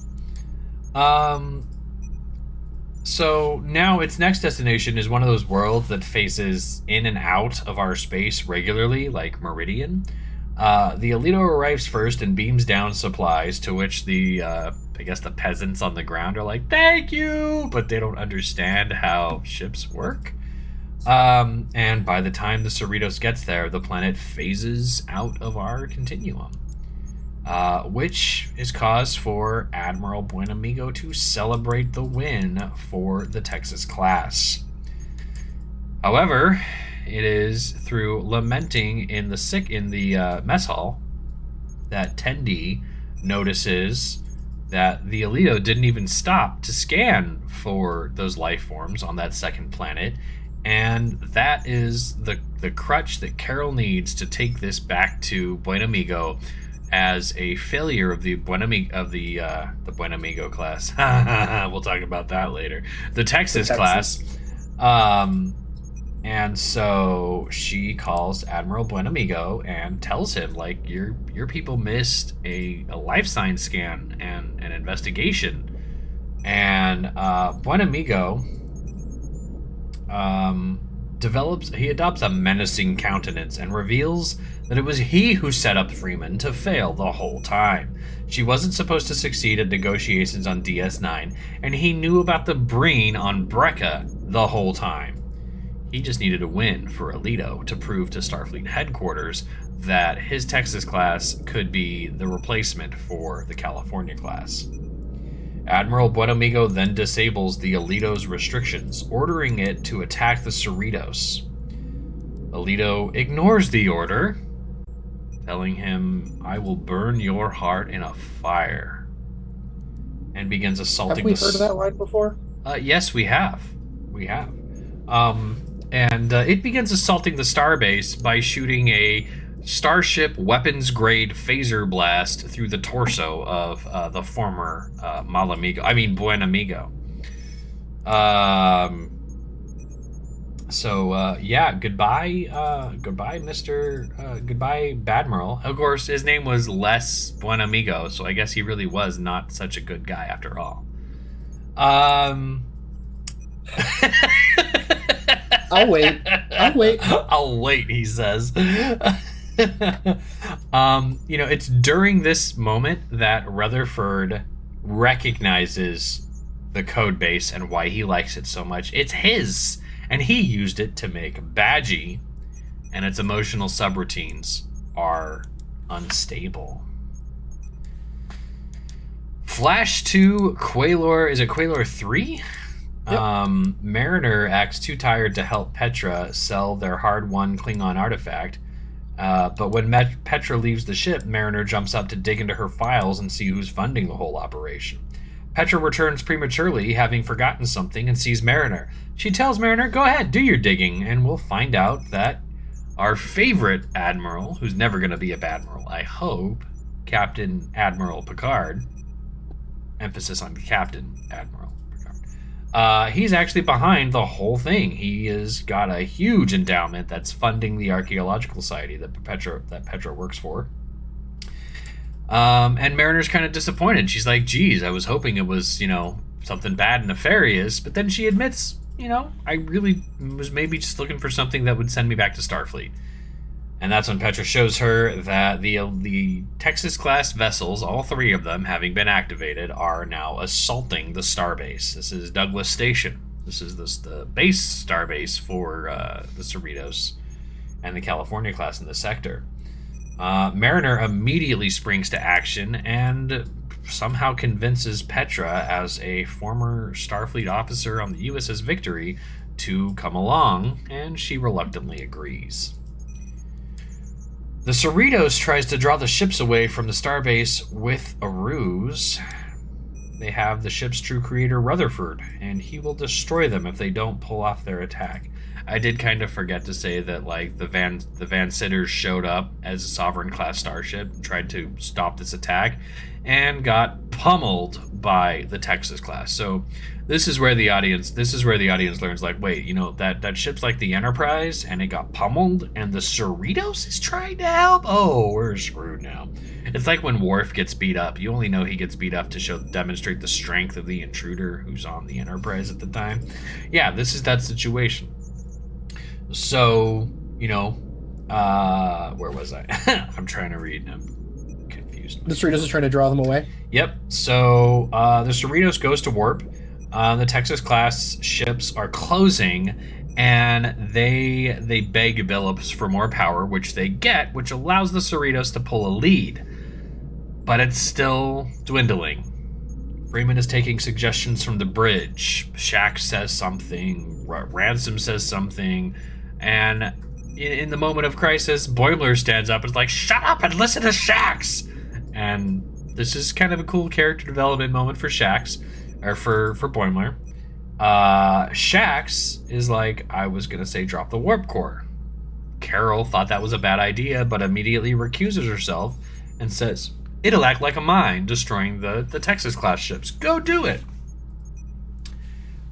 So now its next destination is one of those worlds that faces in and out of our space regularly, like Meridian. The Alito arrives first and beams down supplies, to which the peasants on the ground are like, thank you, but they don't understand how ships work. And by the time the Cerritos gets there, the planet phases out of our continuum. Which is cause for Admiral Buenamigo to celebrate the win for the Texas class. However, it is through lamenting in the mess hall that Tendi notices that the Alito didn't even stop to scan for those life forms on that second planet, And that is the crutch that Carol needs to take this back to Buenamigo as a failure of the Buenamigo class. We'll talk about that later. The Texas class. And so she calls Admiral Buenamigo and tells him, like, your people missed a life science scan and an investigation. And Buenamigo adopts a menacing countenance and reveals that it was he who set up Freeman to fail the whole time. She wasn't supposed to succeed at negotiations on DS9, and he knew about the bringin on Brecca the whole time. He just needed a win for Alito to prove to Starfleet headquarters that his Texas class could be the replacement for the California class. Admiral Buenamigo then disables the Alito's restrictions, ordering it to attack the Cerritos. Alito ignores the order, telling him, "I will burn your heart in a fire," and begins assaulting. Have we heard of that line before? Yes, we have. It begins assaulting the starbase by shooting a Starship weapons-grade phaser blast through the torso of the former Buenamigo. Goodbye, Badmiral. Of course, his name was Les Buenamigo, so I guess he really was not such a good guy after all. I'll wait. I'll wait, he says. It's during this moment that Rutherford recognizes the code base and why he likes it so much. It's his, and he used it to make Badgie, and its emotional subroutines are unstable. Flash to Quailor. Is it Quailor 3? Yep. Mariner acts too tired to help Petra sell their hard-won Klingon artifact. But when Petra leaves the ship, Mariner jumps up to dig into her files and see who's funding the whole operation. Petra returns prematurely, having forgotten something, and sees Mariner. She tells Mariner, "Go ahead, do your digging," and we'll find out that our favorite admiral, who's never going to be a badmiral, I hope, Captain Admiral Picard, emphasis on Captain Admiral Picard, he's actually behind the whole thing. He has got a huge endowment that's funding the Archaeological Society that Petra works for. And Mariner's kind of disappointed. She's like, geez, I was hoping it was, something bad and nefarious. But then she admits, I really was maybe just looking for something that would send me back to Starfleet. And that's when Petra shows her that the Texas-class vessels, all three of them having been activated, are now assaulting the starbase. This is Douglas Station. This is the base starbase for the Cerritos and the California class in the sector. Mariner immediately springs to action and somehow convinces Petra, as a former Starfleet officer on the USS Victory, to come along, and she reluctantly agrees. The Cerritos tries to draw the ships away from the starbase with a ruse. They have the ship's true creator, Rutherford, and he will destroy them if they don't pull off their attack. I did kind of forget to say that, the Van Sitters showed up as a Sovereign-class starship, tried to stop this attack, and got pummeled by the Texas class. So this is where the audience learns, wait, that ship's like the Enterprise, and it got pummeled, and the Cerritos is trying to help? Oh, we're screwed now. It's like when Worf gets beat up. You only know he gets beat up to demonstrate the strength of the intruder who's on the Enterprise at the time. Yeah, this is that situation. So, where was I? I'm trying to read and I'm confused. The Cerritos is trying to draw them away? Yep. So, the Cerritos goes to warp. The Texas-class ships are closing, and they beg Billups for more power, which they get, which allows the Cerritos to pull a lead. But it's still dwindling. Freeman is taking suggestions from the bridge. Shax says something. Ransom says something. And in the moment of crisis, Boimler stands up and is like, shut up and listen to Shax! And this is kind of a cool character development moment for Shax, or for Boimler. Shax is like, I was gonna say drop the warp core. Carol thought that was a bad idea, but immediately recuses herself and says, it'll act like a mine, destroying the Texas-class ships. Go do it!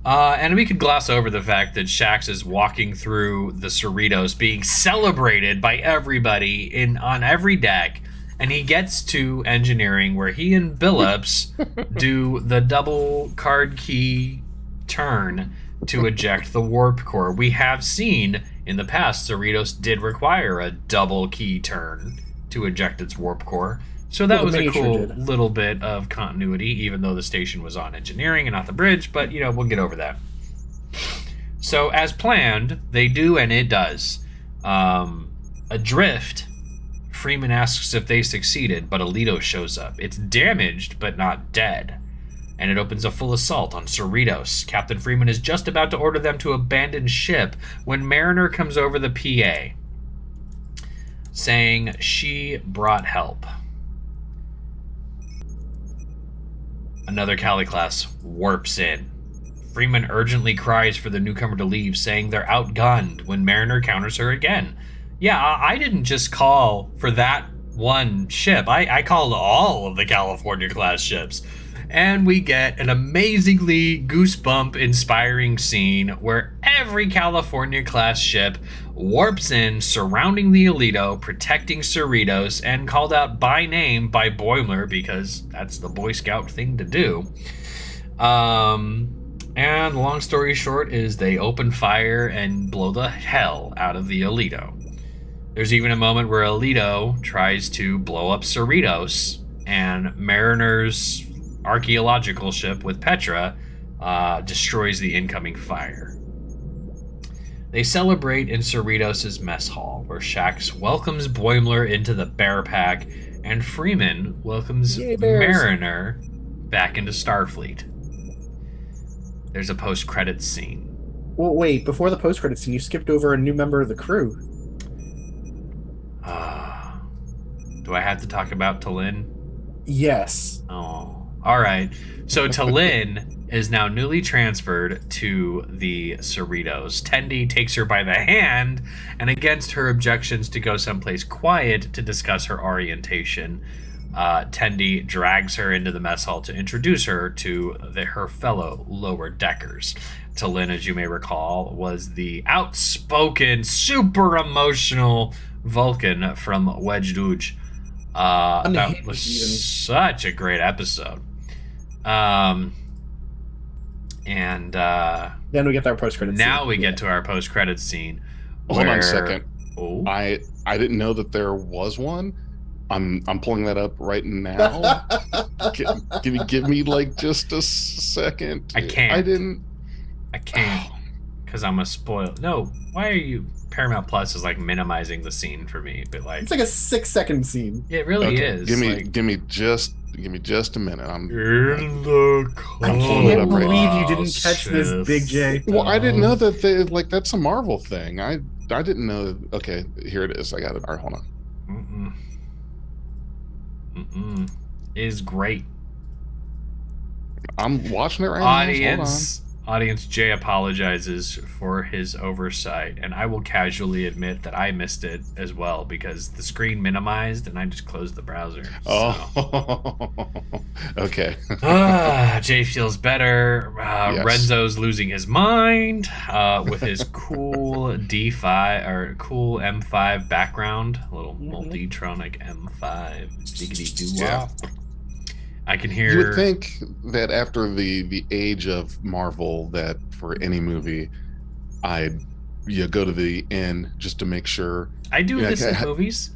And we could gloss over the fact that Shax is walking through the Cerritos being celebrated by everybody on every deck, and he gets to engineering where he and Billups do the double card key turn to eject the warp core. We have seen in the past Cerritos did require a double key turn to eject its warp core. So that was a cool little bit of continuity, even though the station was on engineering and not the bridge, but, we'll get over that. So, as planned, they do, and it does. Adrift, Freeman asks if they succeeded, but Alito shows up. It's damaged, but not dead. And it opens a full assault on Cerritos. Captain Freeman is just about to order them to abandon ship when Mariner comes over the PA, saying she brought help. Another Cali class warps in. Freeman urgently cries for the newcomer to leave, saying they're outgunned when Mariner counters her again. Yeah, I didn't just call for that one ship. I called all of the California class ships. And we get an amazingly goosebump-inspiring scene where every California-class ship warps in, surrounding the Alito, protecting Cerritos, and called out by name by Boimler, because that's the Boy Scout thing to do. And long story short is they open fire and blow the hell out of the Alito. There's even a moment where Alito tries to blow up Cerritos, and Mariner's archaeological ship with Petra destroys the incoming fire. They celebrate in Cerritos' mess hall, where Shax welcomes Boimler into the Bear Pack, and Freeman welcomes Mariner back into Starfleet. There's a post-credits scene. Well, wait, before the post-credits scene, you skipped over a new member of the crew. Do I have to talk about T'Lyn? Yes. Oh. All right. So T'Lyn is now newly transferred to the Cerritos. Tendi takes her by the hand, and against her objections to go someplace quiet to discuss her orientation, Tendi drags her into the mess hall to introduce her to her fellow lower deckers. T'Lyn, as you may recall, was the outspoken, super emotional Vulcan from Wedge Dooge. That was such a great episode. And then we get to our post-credits now scene. we get to our post-credits scene. Hold on a second. Oh. I didn't know that there was one. I'm pulling that up right now. Give me like just a second. I can't. I can't because I'm a spoil. No, why are you? Paramount Plus is like minimizing the scene for me, but like it's like a 6-second scene. It really is. Give me just a minute. I'm in the I can't believe you didn't catch this, Big J. Well, I didn't know that that's a Marvel thing. I didn't know. Okay, here it is. I got it. All right, hold on. Is great. I'm watching it right now. Audience, Jay apologizes for his oversight, and I will casually admit that I missed it as well because the screen minimized and I just closed the browser. Oh, okay. Jay feels better. Yes. Renzo's losing his mind with his cool D5 or cool M5 background, a little Multitronic M5. Diggity doo-wah. Yeah. I can hear. You would think that after the age of Marvel, that for any movie, you go to the end just to make sure. I do this in movies.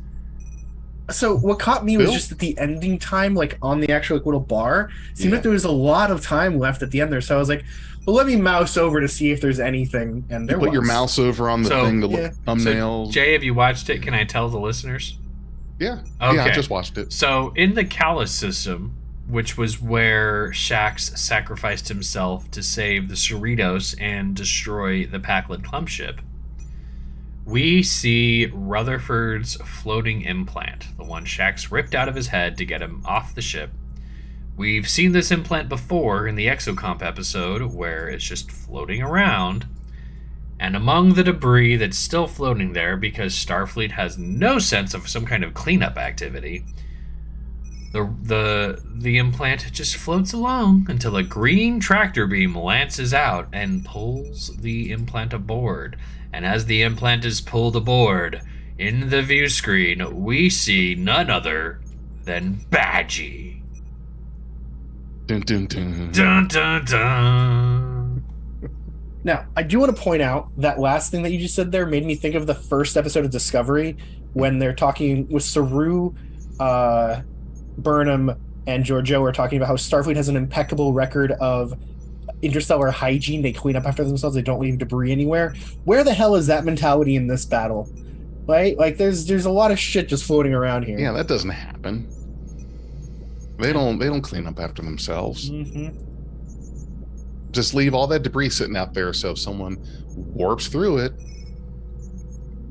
So what caught me was just at the ending time, like on the actual little bar, seemed like there was a lot of time left at the end there. So I was like, well, let me mouse over to see if there's anything. And there was. Put your mouse over on the thing to look thumbnails. So, Jay, have you watched it? Can I tell the listeners? Yeah. Okay. Yeah, I just watched it. So in the Callus system, which was where Shax sacrificed himself to save the Cerritos and destroy the Packlet Clump ship, we see Rutherford's floating implant, the one Shax ripped out of his head to get him off the ship. We've seen this implant before in the Exocomp episode where it's just floating around. And among the debris that's still floating there because Starfleet has no sense of some kind of cleanup activity, the implant just floats along until a green tractor beam lances out and pulls the implant aboard. And as the implant is pulled aboard, in the view screen, we see none other than Badgie. Dun, dun, dun. Dun dun dun. Now, I do want to point out that last thing that you just said there made me think of the first episode of Discovery when they're talking with Saru, Burnham, and Georgiou are talking about how Starfleet has an impeccable record of interstellar hygiene. They clean up after themselves. They don't leave debris anywhere. Where the hell is that mentality in this battle? Right? Like, there's a lot of shit just floating around here. Yeah, that doesn't happen. They don't clean up after themselves. Mm-hmm. Just leave all that debris sitting out there so if someone warps through it,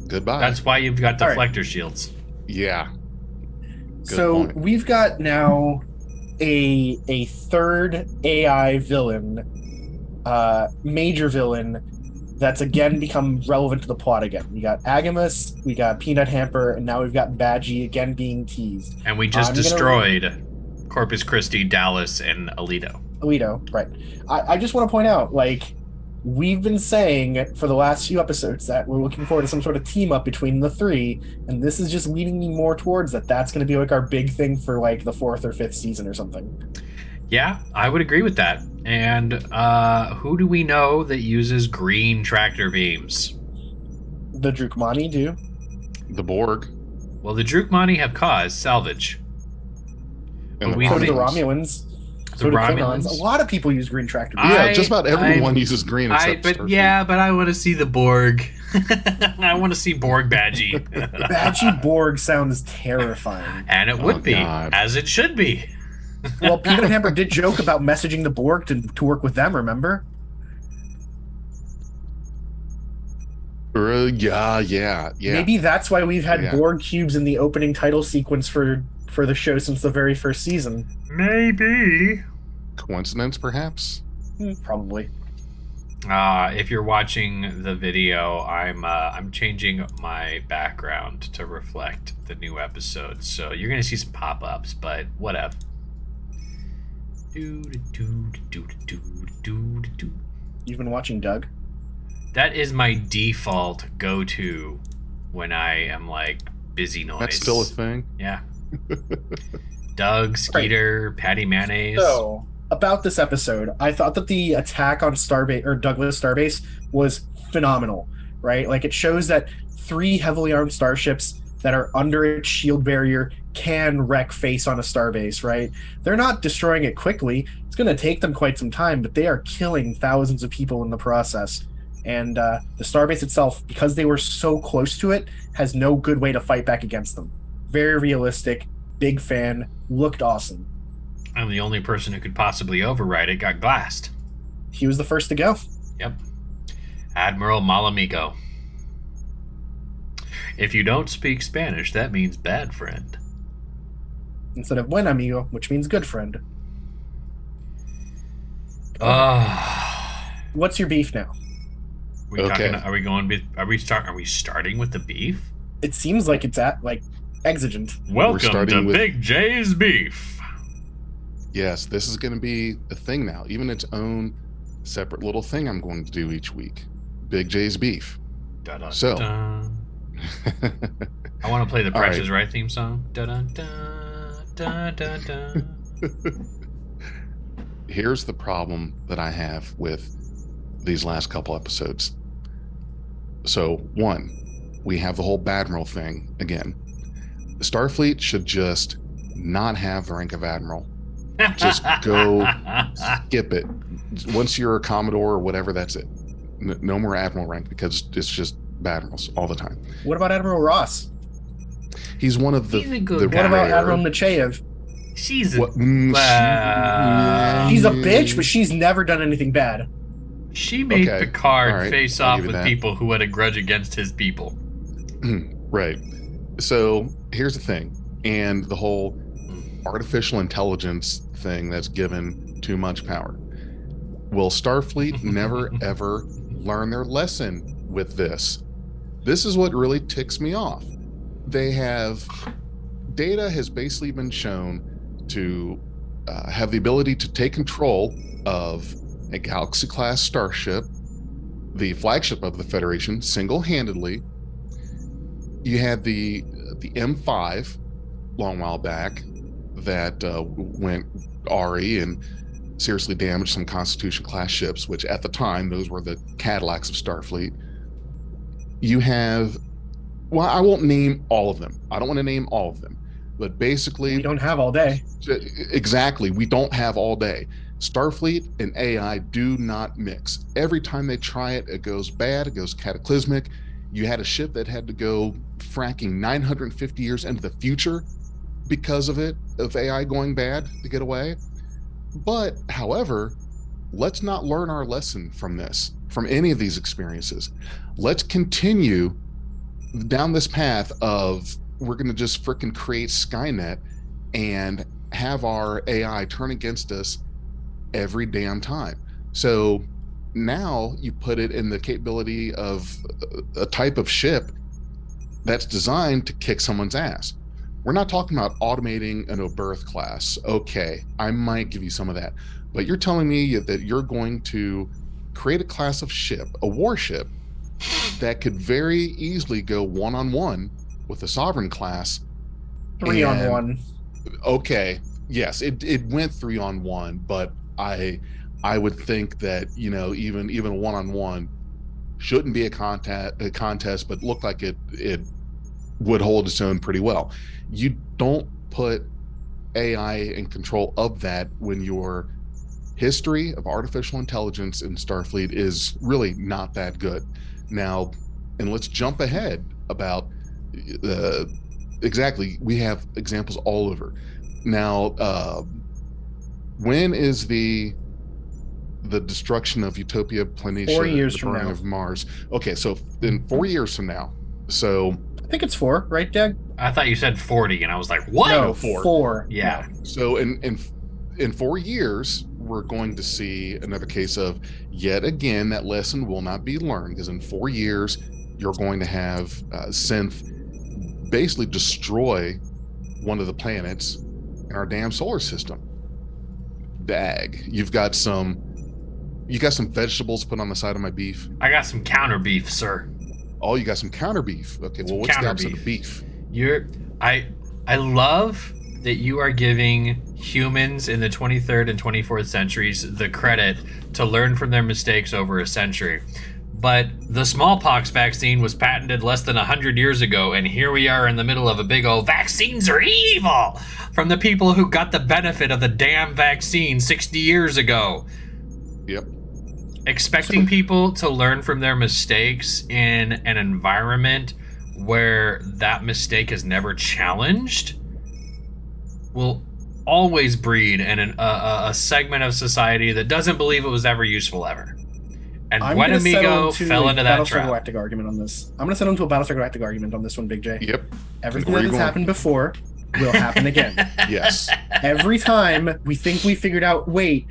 goodbye. That's why you've got All right. deflector shields. Yeah. Good So point. we've got now a third AI villain, major villain, that's again become relevant to the plot again. We got Agamus, we got Peanut Hamper, and now we've got Badgie again being teased. And we just I'm gonna- destroyed Corpus Christi, Dallas, and Alito. Alito, right. I just want to point out, like, we've been saying for the last few episodes that we're looking forward to some sort of team up between the three, and this is just leading me more towards that. That's going to be like our big thing for like the 4th or 5th season or something. Yeah, I would agree with that. And who do we know that uses green tractor beams? The Drukmani do. The Borg. Well, the Drukmani have caused salvage. And But we So do the think- Romulans. The So do Romulans. Klingons. A lot of people use green tractor. Yeah, just about everyone I- uses green except Starfleet. but I want to see the Borg. I want to see Borg Badgie. Badgie Borg sounds terrifying. And it would Oh, be, God. as it should be. Well, Peanut Hamper did joke about messaging the Borg to work with them, remember? Yeah. Maybe that's why we've had Yeah. Borg cubes in the opening title sequence for the show since the very first season. Maybe. Coincidence, perhaps? Probably. If you're watching the video, I'm changing my background to reflect the new episode, so you're gonna see some pop-ups, but whatever. You've been watching Doug? That is my default go-to when I am like busy noise. That's still a thing? Yeah. Doug, Skeeter, Patty Mayonnaise. So, about this episode, I thought that the attack on Starbase or Douglas Starbase was phenomenal, right? Like, it shows that 3 heavily armed starships that are under its shield barrier can wreck face on a starbase, right? They're not destroying it quickly. It's going to take them quite some time, but they are killing thousands of people in the process. And the starbase itself, because they were so close to it, has no good way to fight back against them. Very realistic, big fan, looked awesome. I'm the only person who could possibly override it got glassed. He was the first to go. Yep. Admiral Malamigo. If you don't speak Spanish, that means bad friend. Instead of buen amigo, which means good friend. What's your beef now? Okay. Are we starting with the beef? It seems like it's at like exigent. Welcome starting to with- Big J's beef. Yes, this is going to be a thing now. Even its own separate little thing I'm going to do each week. Big J's Beef. Dun-dun-dun. So. I want to play the All Price right. is Right theme song. Dun-dun-dun, dun-dun-dun. Here's the problem that I have with these last couple episodes. So, 1, we have the whole Admiral thing again. Starfleet should just not have the rank of Admiral. Just go skip it. Once you're a Commodore or whatever, that's it. No more Admiral rank because it's just Admirals all the time. What about Admiral Ross? He's one of the. He's a good the guy. What about rare- Admiral Nechayev? She's What? She's a bitch, but she's never done anything bad. she made Okay. Picard All right. face I'll off give you with that. people who had a grudge against his people. Right. So here's the thing, and the whole artificial intelligence thing that's given too much power. Will Starfleet never ever learn their lesson with this? This is what really ticks me off. Data has basically been shown to have the ability to take control of a Galaxy class starship, the flagship of the Federation, single-handedly. You had the M5 long while back that went RE and seriously damaged some Constitution class ships, which at the time, those were the Cadillacs of Starfleet. You have, well, I won't name all of them. I don't want to name all of them, but basically... We don't have all day. Exactly. We don't have all day. Starfleet and AI do not mix. Every time they try it, it goes bad. It goes cataclysmic. You had a ship that had to go fracking 950 years into the future because of AI going bad to get away. But, however, let's not learn our lesson from this, from any of these experiences. Let's continue down this path of we're going to just frickin' create Skynet and have our AI turn against us every damn time. So now you put it in the capability of a type of ship that's designed to kick someone's ass. We're not talking about automating an Oberth class. Okay, I might give you some of that. But you're telling me that you're going to create a class of ship, a warship, that could very easily go one-on-one with a sovereign class. 3-on-1. Okay, yes, it went 3-on-1, but I would think that, you know, even one-on-one shouldn't be a contest, but looked like it would hold its own pretty well. You don't put AI in control of that when your history of artificial intelligence in Starfleet is really not that good. Now, and let's jump ahead about exactly, we have examples all over. Now, when is the destruction of Utopia Planitia, 4 years the from burning now. of Mars? Okay, so in 4 years from now. So I think it's 4, right, Dag? I thought you said 40, and I was like, what? No, 4. 4. Yeah. So in 4 years, we're going to see another case of, yet again, that lesson will not be learned, because in 4 years, you're going to have synth basically destroy one of the planets in our damn solar system. Dag, you got some vegetables put on the side of my beef. I got some counter beef, sir. Oh, you got some counter beef. Okay, well, what's the opposite of beef? I love that you are giving humans in the 23rd and 24th centuries the credit to learn from their mistakes over a century. But the smallpox vaccine was patented less than 100 years ago, and here we are in the middle of a big old vaccines are evil from the people who got the benefit of the damn vaccine 60 years ago. Yep. Expecting people to learn from their mistakes in an environment where that mistake is never challenged will always breed a segment of society that doesn't believe it was ever useful ever. And I'm Buen gonna settle Amigo into fell a into that Battlestar trap. Galactic argument on this. I'm gonna settle into a Battlestar Galactic argument on this one, Big J. Yep. Everything Where that you has going? happened before will happen again. Yes. Every time we think we figured out, wait,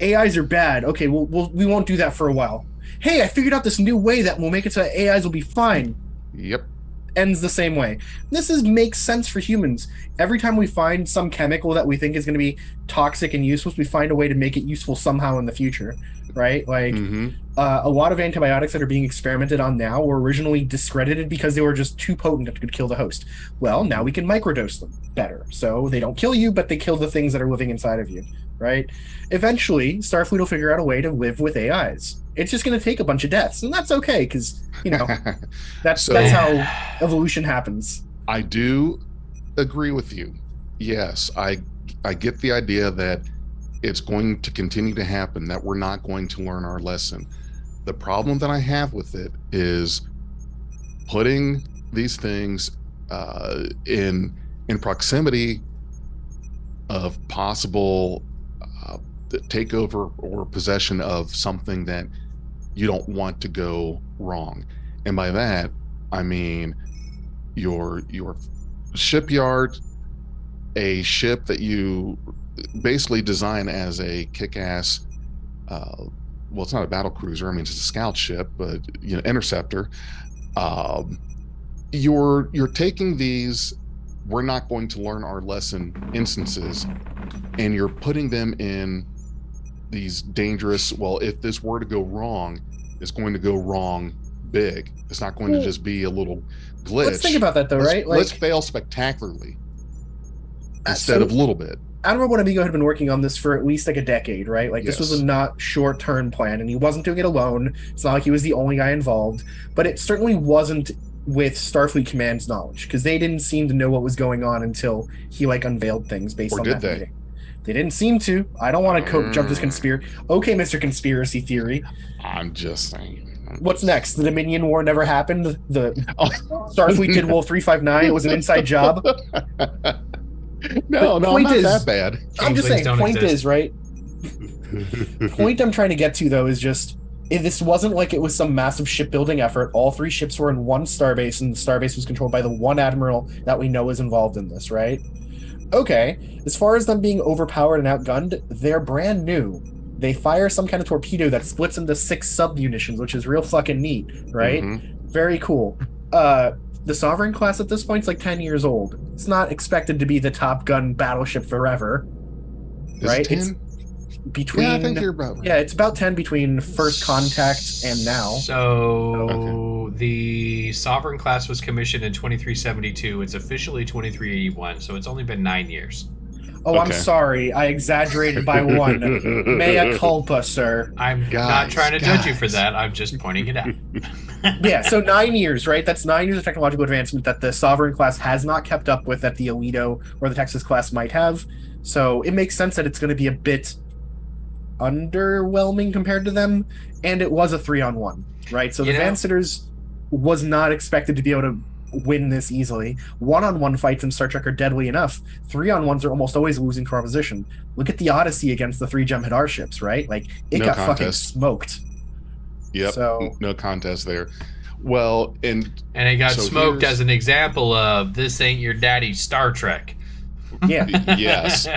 AIs are bad. Okay, we won't do that for a while. Hey, I figured out this new way that will make it so that AIs will be fine. Yep. Ends the same way. Makes sense for humans. Every time we find some chemical that we think is going to be toxic and useless, we find a way to make it useful somehow in the future, right? Like a lot of antibiotics that are being experimented on now were originally discredited because they were just too potent and could kill the host. Well, now we can microdose them better, so they don't kill you, but they kill the things that are living inside of you, right? Eventually, Starfleet will figure out a way to live with AIs. It's just going to take a bunch of deaths, and that's okay because that's how evolution happens. I do agree with you. Yes, I get the idea that it's going to continue to happen, that we're not going to learn our lesson. The problem that I have with it is putting these things in proximity of possible takeover or possession of something that you don't want to go wrong. And by that, I mean your shipyard, a ship that you basically design as a kick-ass, well, it's not a battle cruiser. I mean, it's a scout ship, but interceptor. You're taking these "we're not going to learn our lesson" instances, and you're putting them in these dangerous. Well, if this were to go wrong, it's going to go wrong big. It's not going to just be a little glitch. Let's think about that though, right? Let's fail spectacularly instead of a little bit. Admiral Buenamigo had been working on this for at least like a decade, right? Like this was a not short-term plan, and he wasn't doing it alone. It's not like he was the only guy involved, but it certainly wasn't with Starfleet Command's knowledge, because they didn't seem to know what was going on until he like unveiled things based on that meeting. They didn't seem to. I don't want to jump this conspiracy. Okay, Mr. Conspiracy Theory. I'm just saying. What's next? The Dominion War never happened. The Starfleet did Wolf 359. It was an inside job. No, not that bad. I'm just saying, point is, right? Point I'm trying to get to, though, is just, if this wasn't like it was some massive shipbuilding effort, all three ships were in one starbase, and the starbase was controlled by the one admiral that we know is involved in this, right? Okay, as far as them being overpowered and outgunned, they're brand new. They fire some kind of torpedo that splits into 6 sub-munitions, which is real fucking neat, right? Mm-hmm. Very cool. The Sovereign class at this point is like 10 years old. It's not expected to be the Top Gun battleship forever, right? It's between. Yeah, I think you're about right. Yeah, it's about 10 between first contact and now. So the Sovereign class was commissioned in 2372. It's officially 2381, so it's only been 9 years. Oh, I'm sorry. I exaggerated by 1. Mea culpa, sir. I'm not trying to judge you for that. I'm just pointing it out. Yeah, so 9 years, right? That's 9 years of technological advancement that the Sovereign class has not kept up with that the Alito or the Texas class might have. So it makes sense that it's going to be a bit underwhelming compared to them. And it was a 3-on-1, right? So the Van Sitters was not expected to be able to win this easily. 1-on-1 fights in Star Trek are deadly enough. 3-on-1s are almost always losing to our position. Look at the Odyssey against the 3 Jem'Hadar ships, right? Like, it got fucking smoked. Yep, so, no contest there. Well, and it got smoked as an example of this ain't your daddy's Star Trek. Yeah. Yes.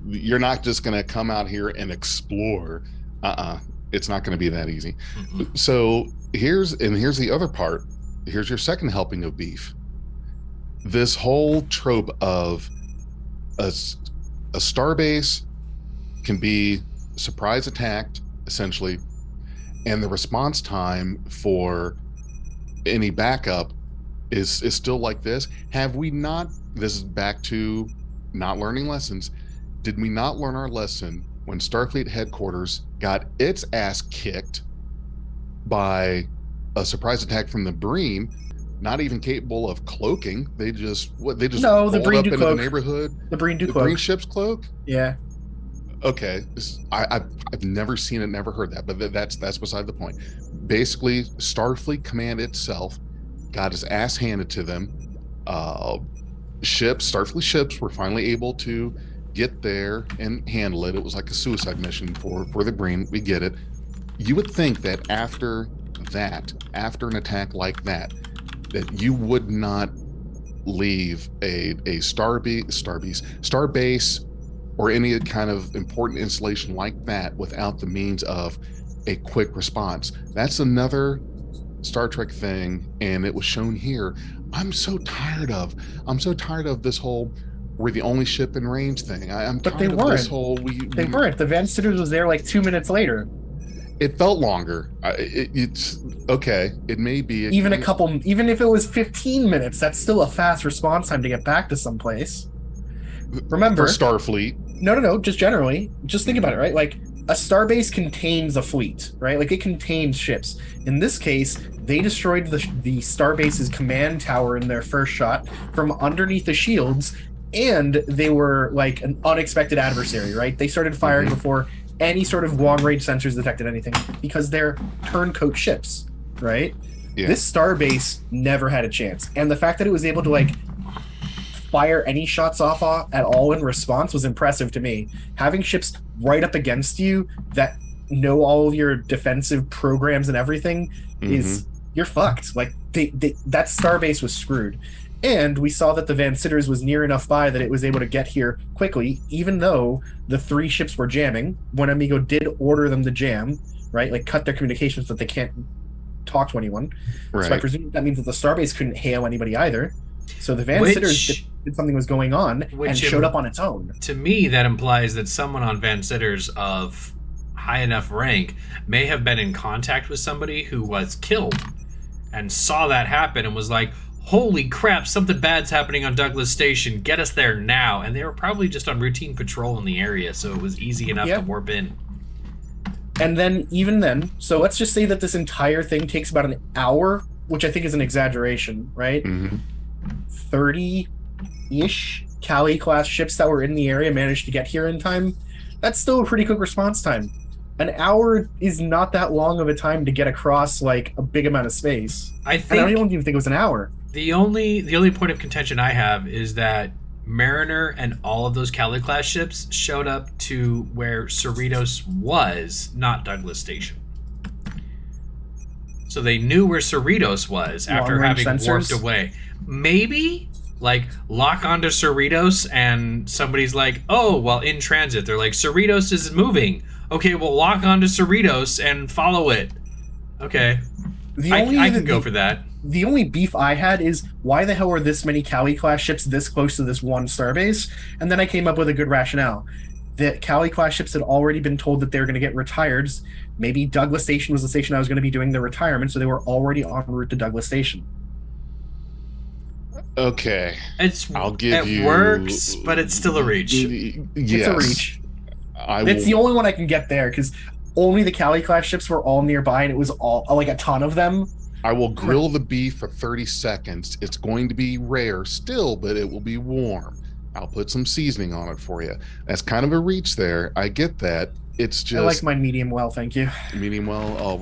You're not just going to come out here and explore. It's not going to be that easy. Mm-hmm. So here's the other part. Here's your second helping of beef. This whole trope of a starbase can be surprise attacked, essentially, and the response time for any backup is still like this. Have we not, this is back to not learning lessons, did we not learn our lesson when Starfleet headquarters got its ass kicked by a surprise attack from the Breen, not even capable of cloaking? They just the Breen up do into cloak. the neighborhood. The Breen do the cloak. Breen ship's cloak? Yeah. Okay, I've never seen it, never heard that, but that's beside the point. Basically, Starfleet Command itself got his ass handed to them. Starfleet ships were finally able to get there and handle it. It was like a suicide mission for the Breen. We get it. You would think that after an attack like that you would not leave a starbase or any kind of important installation like that without the means of a quick response. That's another Star Trek thing, and it was shown here. I'm so tired of this whole we're the only ship in range thing. But they weren't. This whole they weren't. The Van Sitters was there like 2 minutes later. It felt longer. It's okay. It may be even if it was 15 minutes, that's still a fast response time to get back to someplace. Remember, for Starfleet. No. Just generally, just think about it, right? Like a starbase contains a fleet, right? Like it contains ships. In this case, they destroyed the starbase's command tower in their first shot from underneath the shields, and they were like an unexpected adversary, right? They started firing before any sort of long-range sensors detected anything because they're turncoat ships, right? Yeah. This starbase never had a chance, and the fact that it was able to like fire any shots off at all in response was impressive to me. Having ships right up against you that know all of your defensive programs and everything is you're fucked. Like that starbase was screwed. And we saw that the Van Sitters was near enough by that it was able to get here quickly, even though the 3 ships were jamming. One Amigo did order them to jam, right? Like cut their communications so that they can't talk to anyone. Right. So I presume that means that the Starbase couldn't hail anybody either. So the Van Sitters did something was going on and showed up on its own. To me, that implies that someone on Van Sitters of high enough rank may have been in contact with somebody who was killed and saw that happen and was like, holy crap, something bad's happening on Douglas Station. Get us there now. And they were probably just on routine patrol in the area, so it was easy enough to warp in. And then, even then, so let's just say that this entire thing takes about an hour, which I think is an exaggeration, right? 30-ish Cali-class ships that were in the area managed to get here in time. That's still a pretty quick response time. An hour is not that long of a time to get across, like, a big amount of space. I don't even think it was an hour. The only point of contention I have is that Mariner and all of those Cali-class ships showed up to where Cerritos was, not Douglas Station. So they knew where Cerritos was after having warped away. Maybe, like, lock onto Cerritos and somebody's like, oh, well, in transit. They're like, Cerritos is moving. Okay, well, lock onto Cerritos and follow it. Okay. I can go for that. The only beef I had is, why the hell are this many Cali-class ships this close to this one starbase? And then I came up with a good rationale. The Cali-class ships had already been told that they were going to get retired. Maybe Douglas Station was the station I was going to be doing the retirement, so they were already en route to Douglas Station. Okay. It works, but it's still a reach. Yes. It's a reach. It's the only one I can get there, because only the Cali-class ships were all nearby, and it was all, like, a ton of them. I will grill the beef for 30 seconds. It's going to be rare still, but it will be warm. I'll put some seasoning on it for you. That's kind of a reach there. I get that. It's just I like mine medium well, thank you. Medium well. Oh,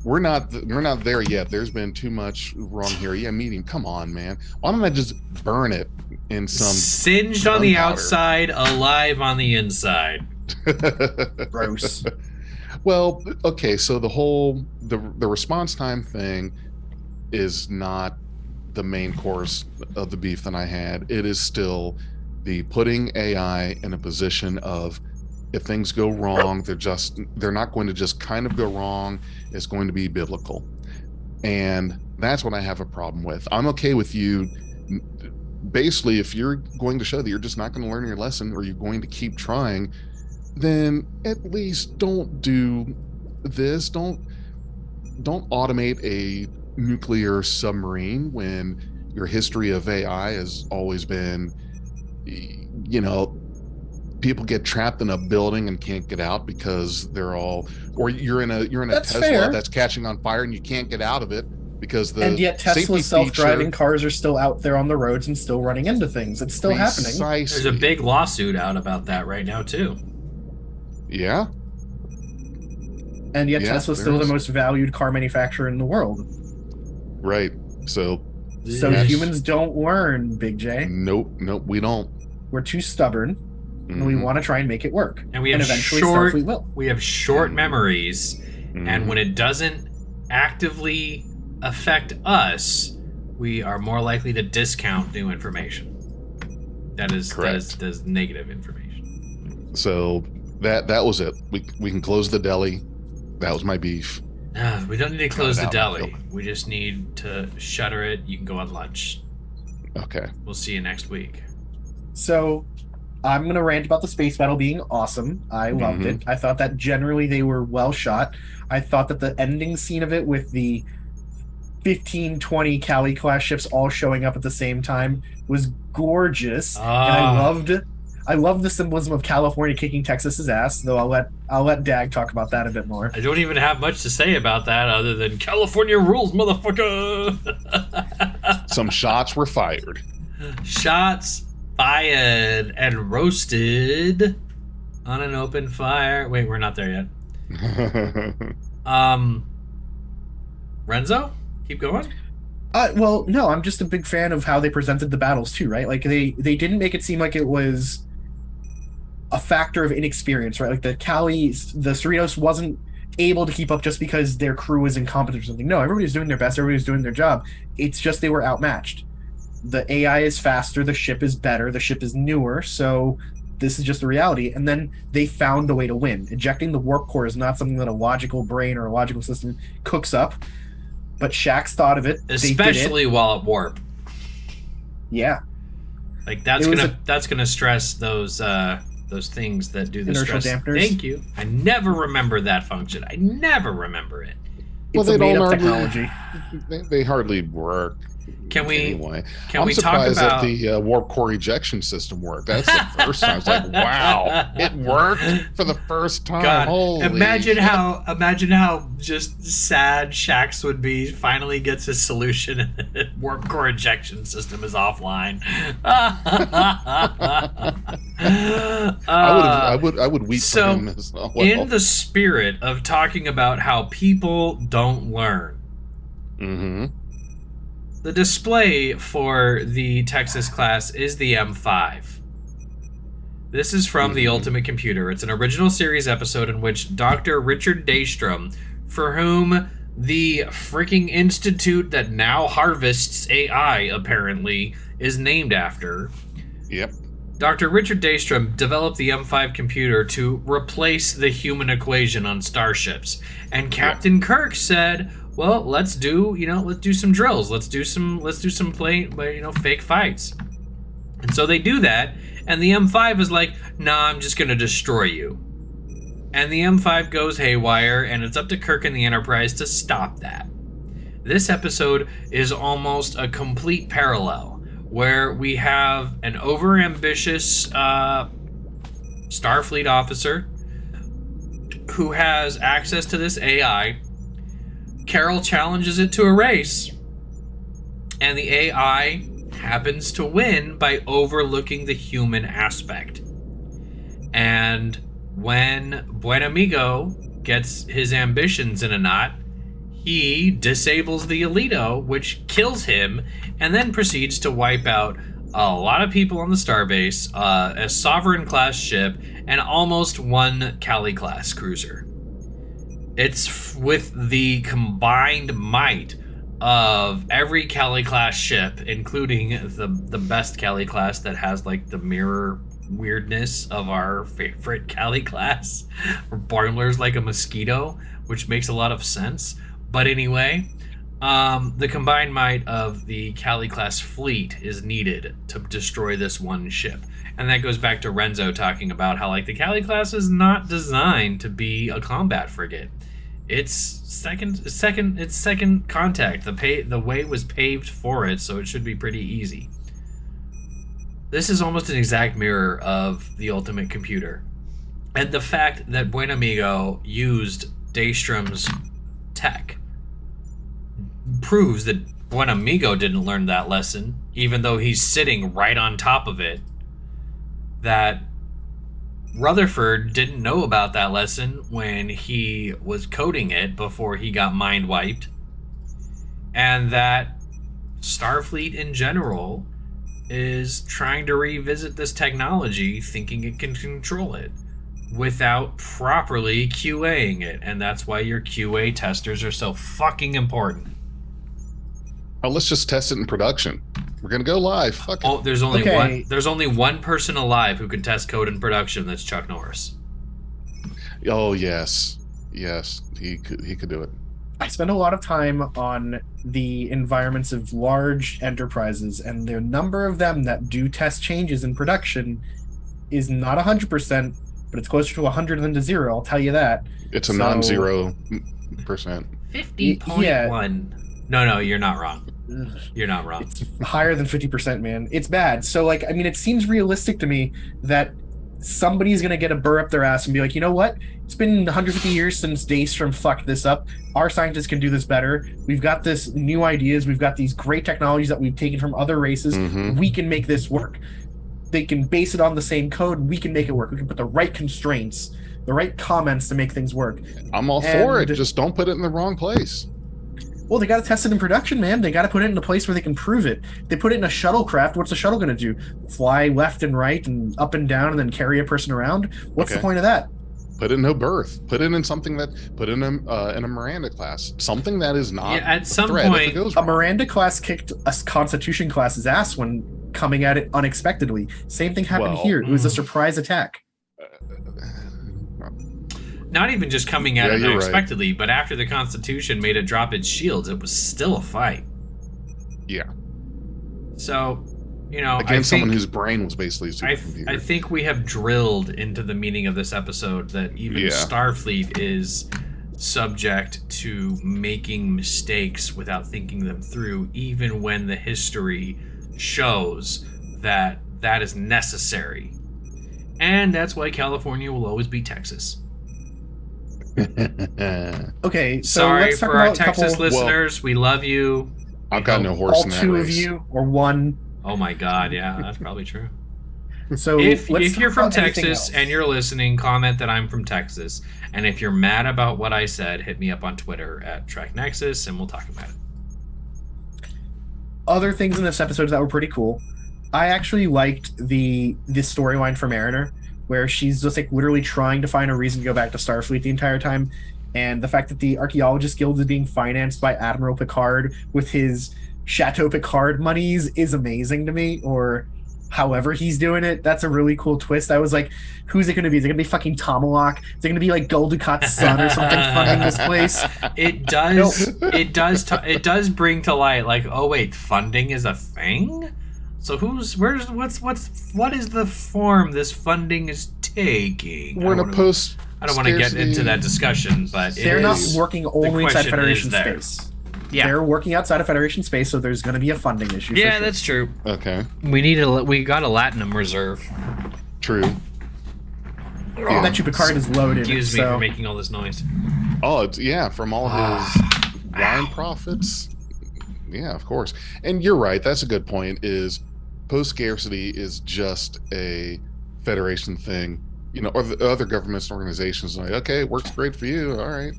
we're not there yet. There's been too much wrong here. Yeah, medium. Come on, man. Why don't I just burn it in some singed on the outside, alive on the inside? Gross. Well, okay, so the response time thing is not the main course of the beef that I had. It is still the putting AI in a position of, if things go wrong, they're not going to just kind of go wrong. It's going to be biblical. And that's what I have a problem with. I'm okay with you. Basically, if you're going to show that you're just not going to learn your lesson, or you're going to keep trying, then at least don't do this. Don't automate a nuclear submarine when your history of AI has always been, people get trapped in a building and can't get out because they're all, or you're in a Tesla fair. That's catching on fire and you can't get out of it because and yet Tesla's self-driving cars are still out there on the roads and still running into things. It's still happening. There's a big lawsuit out about that right now too. Yeah. And yet Tesla's still the most valued car manufacturer in the world. Right. So humans don't learn, Big J. Nope, we don't. We're too stubborn, and we want to try and make it work. And we have short memories, and when it doesn't actively affect us, we are more likely to discount new information. That is correct. That is negative information. So that was it. We can close the deli. That was my beef. We don't need to close the deli. We just need to shutter it. You can go on lunch. Okay. We'll see you next week. So, I'm going to rant about the space battle being awesome. I loved it. I thought that generally they were well shot. I thought that the ending scene of it with the 15, 20 Cali-class ships all showing up at the same time was gorgeous. And I loved the symbolism of California kicking Texas's ass, though I'll let Dag talk about that a bit more. I don't even have much to say about that other than California rules, motherfucker. Some shots were fired. Shots fired and roasted on an open fire. Wait, we're not there yet. Renzo, keep going. Well, no, I'm just a big fan of how they presented the battles too, right? Like they didn't make it seem like it was a factor of inexperience, right? Like the Cerritos wasn't able to keep up just because their crew was incompetent or something. No, everybody's doing their best, everybody's doing their job. It's just they were outmatched. the AI is faster, the ship is better, the ship is newer, so this is just the reality. And then they found a way to win. Ejecting the warp core is not something that a logical brain or a logical system cooks up, but Shaxx thought of it. Especially while at warp. Yeah. Like that's gonna stress those things that do the inertial stress. dampeners. Thank you. I never remember that function. I never remember it. It's a made-up technology. They hardly work. Can we anyway? Can I'm we talk surprised about that the warp core ejection system worked. That's the first time. I was like, wow, it worked for the first time. God, Holy imagine shit. how just sad Shaxx would be. Finally gets his solution, and warp core ejection system is offline. I would weep for so him as well. in the spirit of talking about how people don't learn, Mm-hmm. the display for the Texas class is the M5. This is from The Ultimate Computer. It's an original series episode in which Dr. Richard Daystrom, for whom the freaking institute that now harvests AI, apparently, is named after. Yep. Dr. Richard Daystrom developed the M5 computer to replace the human equation on starships. And Captain Kirk said, well, let's do some drills. Let's do some fake fights. And so they do that, and the M5 is like, nah, I'm just gonna destroy you. And the M5 goes haywire, and it's up to Kirk and the Enterprise to stop that. This episode is almost a complete parallel, where we have an overambitious Starfleet officer who has access to this AI. Carol challenges it to a race, and the AI happens to win by overlooking the human aspect. And when Buen Amigo gets his ambitions in a knot, he disables the Alito, which kills him, and then proceeds to wipe out a lot of people on the starbase, a Sovereign-class ship, and almost one Cali-class cruiser. It's with the combined might of every Cali-class ship, including the best Cali-class that has like the mirror weirdness of our favorite Cali-class, boilers like a mosquito, which makes a lot of sense. But anyway, the combined might of the Cali-class fleet is needed to destroy this one ship. And that goes back to Renzo talking about how like the Cali-class is not designed to be a combat frigate. It's second contact. The way was paved for it, so it should be pretty easy. This is almost an exact mirror of the Ultimate Computer. And the fact that Buen Amigo used Daystrom's tech proves that Buen Amigo didn't learn that lesson, even though he's sitting right on top of it. That Rutherford didn't know about that lesson when he was coding it before he got mind wiped. And that Starfleet in general is trying to revisit this technology, thinking it can control it without properly QAing it. And that's why your QA testers are so fucking important. Oh, let's just test it in production. We're gonna go live. Fuck it. Oh, there's only one person alive who can test code in production. That's Chuck Norris. Oh yes, he could do it. I spend a lot of time on the environments of large enterprises, and the number of them that do test changes in production is not 100%, but it's closer to 100 than to 0. I'll tell you that. It's a non-zero percent. 50.1. Yeah. No, you're not wrong. You're not wrong. It's higher than 50%, man. It's bad. So, like, I mean, it seems realistic to me that somebody's going to get a burr up their ass and be like, you know what? It's been 150 years since Daystrom fucked this up. Our scientists can do this better. We've got this new ideas. We've got these great technologies that we've taken from other races. Mm-hmm. We can make this work. They can base it on the same code. We can make it work. We can put the right constraints, the right comments to make things work. I'm all for it. Just don't put it in the wrong place. Well, they got to test it in production, man. They got to put it in a place where they can prove it. They put it in a shuttlecraft. What's the shuttle going to do? Fly left and right and up and down and then carry a person around? What's the point of that? Put it in no birth. Put it in something put in a Miranda class. Something that is not at a some threat if point, it goes A wrong. Miranda class kicked a Constitution class's ass when coming at it unexpectedly. Same thing happened Well, here. It was a surprise attack. not even just coming at Yeah, it you're right. unexpectedly, but after the Constitution made it drop its shields, it was still a fight. Yeah. So, you know, Against someone whose brain was basically a supercomputer. I think we have drilled into the meaning of this episode that even Starfleet is subject to making mistakes without thinking them through, even when the history shows that that is necessary. And that's why California will always be Texas. Okay, so Sorry let's talk for our about a Texas couple, listeners. We love you. I've got no horse all in that two race. of you or one. Oh my God, yeah, that's probably true. So If let's you're talk from about anything Texas else. and you're listening, comment that I'm from Texas. And if you're mad about what I said, hit me up on Twitter at TrekNexus and we'll talk about it. Other things in this episode that were pretty cool. I actually liked the storyline for Mariner, where she's just like literally trying to find a reason to go back to Starfleet the entire time, and the fact that the Archaeologist Guild is being financed by Admiral Picard with his Chateau Picard monies is amazing to me, or however he's doing it. That's a really cool twist. I was like, who's it going to be? Is it going to be fucking Tomalak? Is it going to be like Gul Dukat's son or something funding this place? It does. It does bring to light, like, oh wait, funding is a thing. So what is the form this funding is taking? We're in a post. I don't want to get into that discussion, but They're not working only inside question Federation is there. space. Yeah. They're working outside of Federation space, so there's going to be a funding issue. Yeah, for sure. that's true. Okay, We got a Latinum reserve. true. I bet you Picard is loaded. Excuse me so for making all this noise. Oh, it's from all his wine profits. Yeah, of course. And you're right. That's a good point. Is post scarcity is just a Federation thing, or the other governments and organizations are like, okay, it works great for you. All right,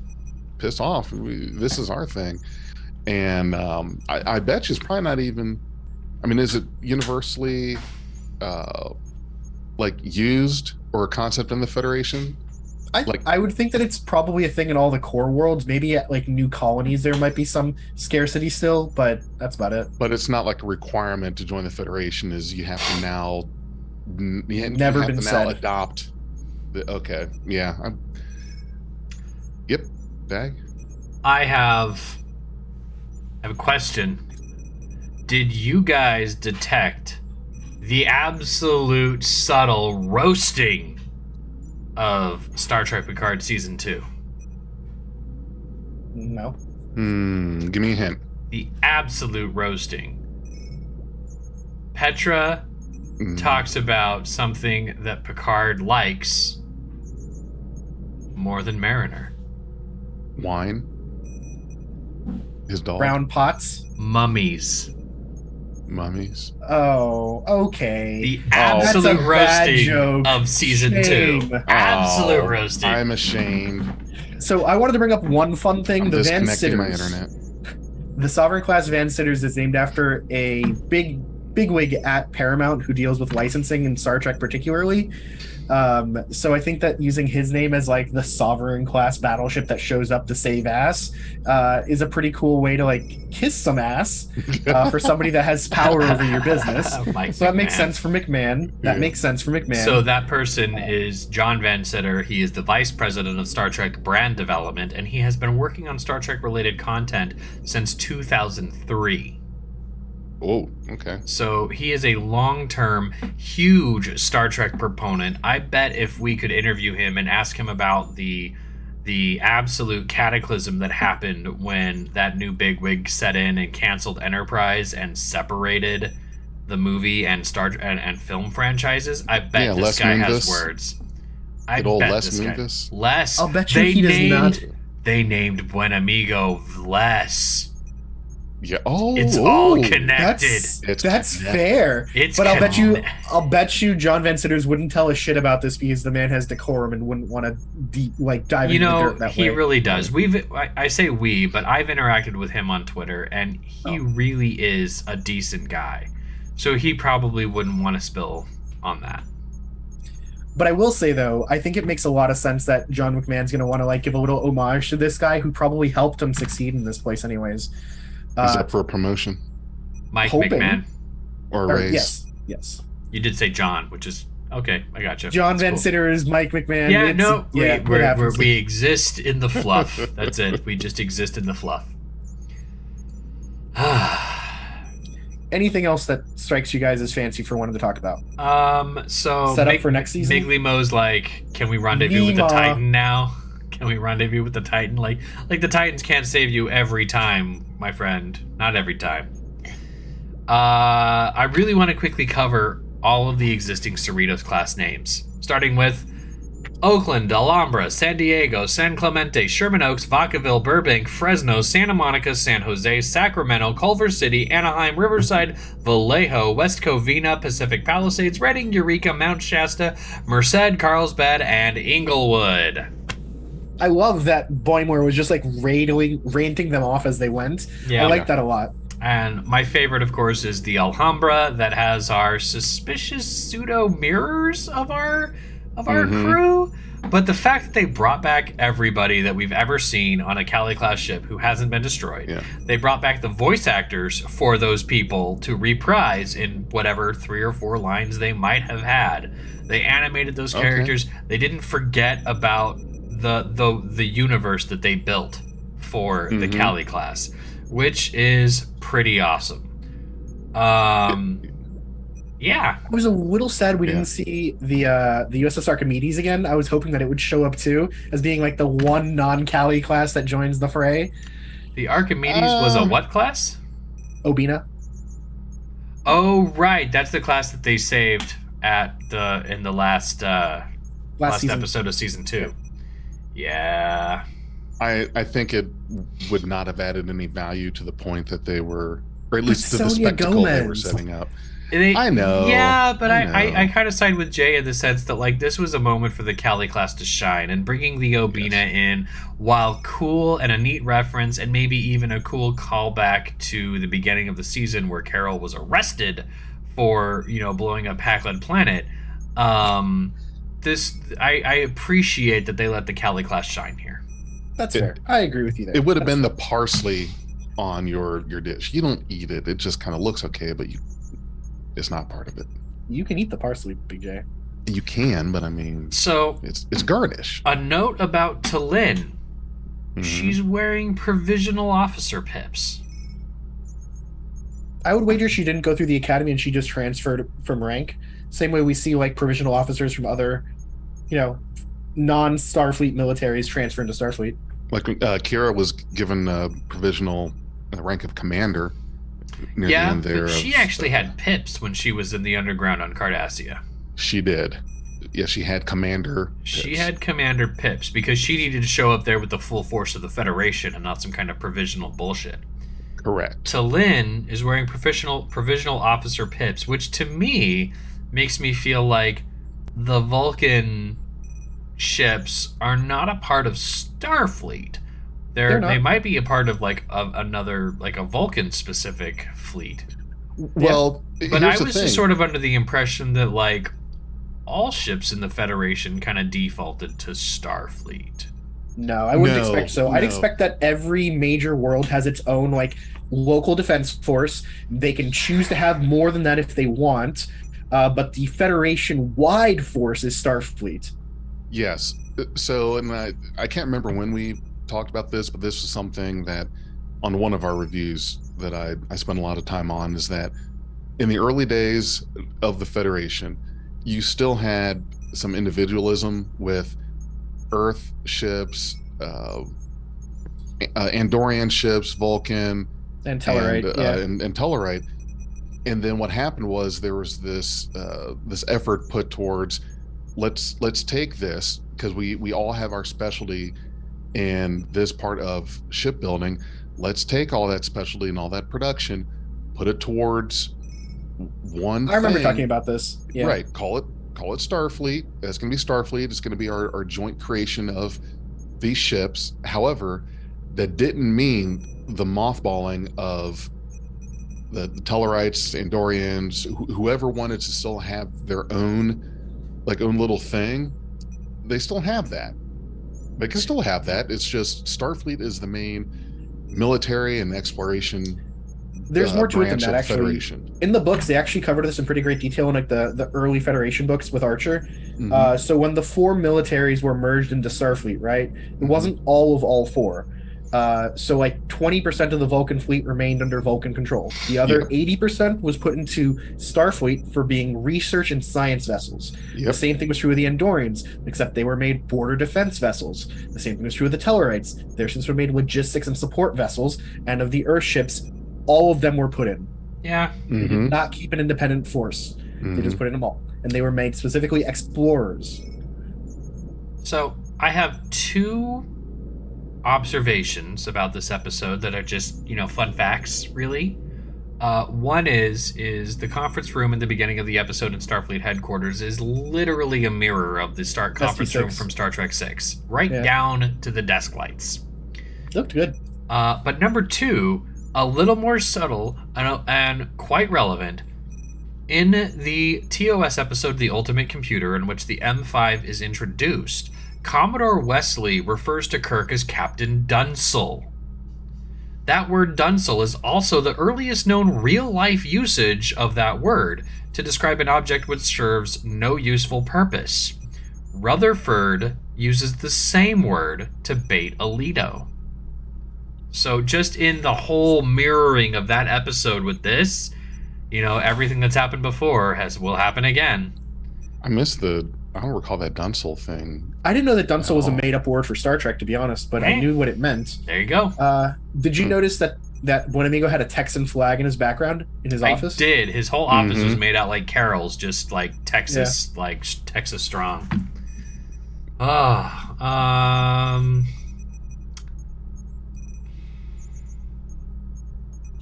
piss off. This is our thing. And I bet you it's probably not even. I mean, is it universally used or a concept in the Federation? I would think that it's probably a thing in all the core worlds. Maybe at like new colonies there might be some scarcity still, but that's about it. But it's not like a requirement to join the Federation. Is you have to now Never been said. Adopt. Okay, yeah. Yep, Dag. I have a question. Did you guys detect the absolute subtle roasting of Star Trek Picard Season 2? No. Give me a hint. The absolute roasting. Petra talks about something that Picard likes more than Mariner. Wine. His dog. Brown pots. Mummies. Mummies. Oh, okay. The That's absolute a bad roasting joke. of Season Shame. 2. Absolute Oh, roasting. I'm ashamed. So I wanted to bring up one fun thing. I'm The Van disconnecting my Sitters. internet. The Sovereign class Van Sitters is named after a bigwig at Paramount who deals with licensing in Star Trek particularly. So I think that using his name as like the Sovereign class battleship that shows up to save ass is a pretty cool way to like kiss some ass for somebody that has power over your business. Mike So that makes McMahon. sense for McMahon. That Yeah. makes sense for McMahon. So that person is John Van Sitter. He is the vice president of Star Trek brand development, and he has been working on Star Trek related content since 2003. Oh, okay. So he is a long-term, huge Star Trek proponent. I bet if we could interview him and ask him about the absolute cataclysm that happened when that new bigwig set in and canceled Enterprise and separated the movie and and film franchises, I bet Yeah, this Les guy has Moonves. words. I Good old bet Les this guy. Moonves. Les. I'll bet you he does not. They named Buenamigo Les. Yeah. Oh, It's all oh. connected. It's That's connected. fair. It's But connected. I'll bet you John Van Sitters wouldn't tell a shit about this because the man has decorum and wouldn't want to dive You into the know, dirt that he way. really does. I say we, but I've interacted with him on Twitter, and he really is a decent guy. So he probably wouldn't want to spill on that. But I will say though, I think it makes a lot of sense that John McMahon's going to want to like give a little homage to this guy who probably helped him succeed in this place, anyways. He's up for a promotion Mike Hoping. McMahon. or a raise. Yes. You did say John, which is okay. I got you. John That's Van cool. Sitter is Mike McMahon. Yeah, It's- no, it we exist in the fluff. That's it. We just exist in the fluff. Anything else that strikes you guys as fancy for wanting to talk about? So Set up for next season? Big Mo's like, can we rendezvous with the Meemaw. Titan now? Can we rendezvous with the Titan? Like the Titans can't save you every time, my friend. Not every time. I really want to quickly cover all of the existing Cerritos class names, starting with Oakland, Alhambra, San Diego, San Clemente, Sherman Oaks, Vacaville, Burbank, Fresno, Santa Monica, San Jose, Sacramento, Culver City, Anaheim, Riverside, Vallejo, West Covina, Pacific Palisades, Redding, Eureka, Mount Shasta, Merced, Carlsbad, and Inglewood. I love that Boimler was just like ranting them off as they went. Yeah. I like that a lot. And my favorite, of course, is the Alhambra that has our suspicious pseudo mirrors of our crew. But the fact that they brought back everybody that we've ever seen on a Cali class ship who hasn't been destroyed. Yeah. They brought back the voice actors for those people to reprise in whatever 3 or 4 lines they might have had. They animated those characters. They didn't forget about the universe that they built for the Cali class, which is pretty awesome. Yeah. I was a little sad we didn't see the USS Archimedes again. I was hoping that it would show up too as being like the one non-Cali class that joins the fray. The Archimedes was a what class? Obina. Oh, right. That's the class that they saved in the last Last season. episode of season 2. Yeah. I think it would not have added any value to the point that they were, or at least to the Sonia spectacle they were Gomez. setting up. I know. Yeah, but I I kind of side with Jay in the sense that like this was a moment for the Cali class to shine, and bringing the Obina in, while cool and a neat reference, and maybe even a cool callback to the beginning of the season where Carol was arrested for blowing up Hackland Planet. I appreciate that they let the Cali class shine here. That's fair. I agree with you there. It would have been the parsley on your dish. You don't eat it. It just kind of looks okay, but it's not part of it. You can eat the parsley, Big J. You can, but I mean, So it's garnish. a note about Talin. Mhm. She's wearing provisional officer pips. I would wager she didn't go through the academy and she just transferred from rank. Same way we see like provisional officers from other, non-Starfleet militaries transfer into Starfleet. Like Kira was given a provisional rank of commander near the Yeah, end there. but she of- actually had pips when she was in the underground on Cardassia. She did. Yeah, she had commander. She pips. had Commander Pips because she needed to show up there with the full force of the Federation and not some kind of provisional bullshit. Correct. Talin is wearing provisional officer Pips, which to me makes me feel like the Vulcan ships are not a part of Starfleet. They're not. They might be a part of like another like a Vulcan specific fleet. Well, But here's I the was thing. just sort of under the impression that like all ships in the Federation kind of defaulted to Starfleet. No, I wouldn't No, expect so. I'd no. expect that every major world has its own like local defense force. They can choose to have more than that if they want, but the Federation-wide force is Starfleet. Yes. So, and I can't remember when we talked about this, but this was something that on one of our reviews that I spent a lot of time on, is that in the early days of the Federation, you still had some individualism with Earth ships, Andorian ships, Vulcan, And Tellarite, and Tellarite. And then what happened was there was this effort put towards let's take this, because we all have our specialty in this part of shipbuilding. Let's take all that specialty and all that production, put it towards one I remember thing. talking about this. Yeah. Right. Call it Starfleet. It's going to be Starfleet. It's going to be our joint creation of these ships. However, that didn't mean the mothballing of the Tellarites, Andorians, whoever wanted to still have their own like own little thing. They still have that. They can still have that. It's just Starfleet is the main military and exploration There's more to it than branch that, of the actually. Federation. In the books, they actually covered this in pretty great detail in like the early Federation books with Archer. Mhm. So when the 4 militaries were merged into Starfleet, right? It Mhm. wasn't all 4. So like 20% of the Vulcan fleet remained under Vulcan control. The other 80% was put into Starfleet for being research and science vessels. The Yep. same thing was true of the Andorians, except they were made border defense vessels. The same thing was true of the Tellarites. Their ships were made logistics and support vessels, and of the Earth ships, all of them were put in. Yeah. They did Mhm. not keep an independent force. They just Mhm. put in them all. And they were made specifically explorers. So I have 2 observations about this episode that are just, fun facts, really. One is the conference room in the beginning of the episode in Starfleet headquarters is literally a mirror of the conference room ST6. from Star Trek 6, right Yeah. down to the desk lights. Looked good. But number 2, a little more subtle and quite relevant. In the TOS episode, The Ultimate Computer, in which the M5 is introduced, Commodore Wesley refers to Kirk as Captain Dunsel. That word Dunsel is also the earliest known real-life usage of that word to describe an object which serves no useful purpose. Rutherford uses the same word to bait Alito. So just in the whole mirroring of that episode with this, everything that's happened before will happen again. I don't recall that Dunsel thing. I didn't know that Dunsel was a Oh. made-up word for Star Trek, to be honest, but I Hey. knew what it meant. There you go. Did you notice that Buenamigo had a Texan flag in his background in his office? I did. His whole office was Mhm. made out like Carol's, just like Texas, like Texas strong.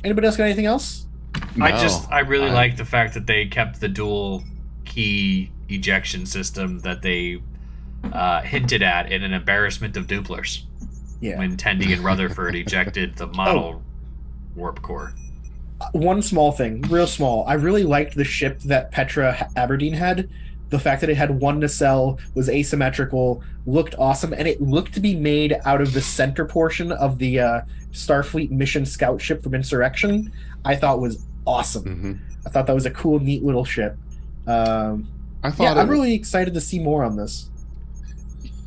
Anybody else got anything else? I really like the fact that they kept the dual key ejection system that they hinted at in an embarrassment of Dupplers Yeah. when Tendi and Rutherford ejected the model warp core. One small thing, real small. I really liked the ship that Petra Aberdeen had. The fact that it had one nacelle, was asymmetrical, looked awesome, and it looked to be made out of the center portion of the Starfleet mission scout ship from Insurrection. I thought was awesome. Mhm. I thought that was a cool, neat little ship. I thought Yeah, I'm really excited to see more on this.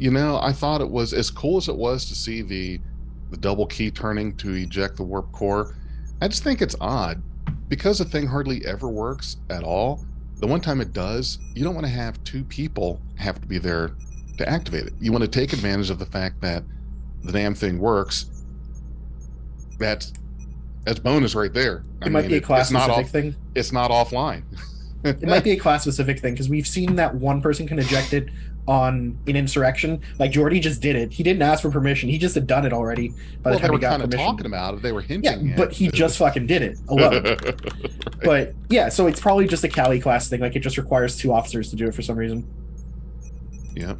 I thought it was as cool as it was to see the double key turning to eject the warp core. I just think it's odd because the thing hardly ever works at all. The one time it does, you don't want to have 2 people have to be there to activate it. You want to take advantage of the fact that the damn thing works. That's bonus right there. It might be a class it's not specific thing. It's not offline. It might be a class specific thing because we've seen that one person can eject it in Insurrection. Like Geordi just did it. He didn't ask for permission. He just had done it already by the They time were he got kind of permission. talking about it. They were Yeah, hinting. but he just fucking did it alone. But yeah, so it's probably just a Cali class thing. Like it just requires 2 officers to do it for some reason. Yeah.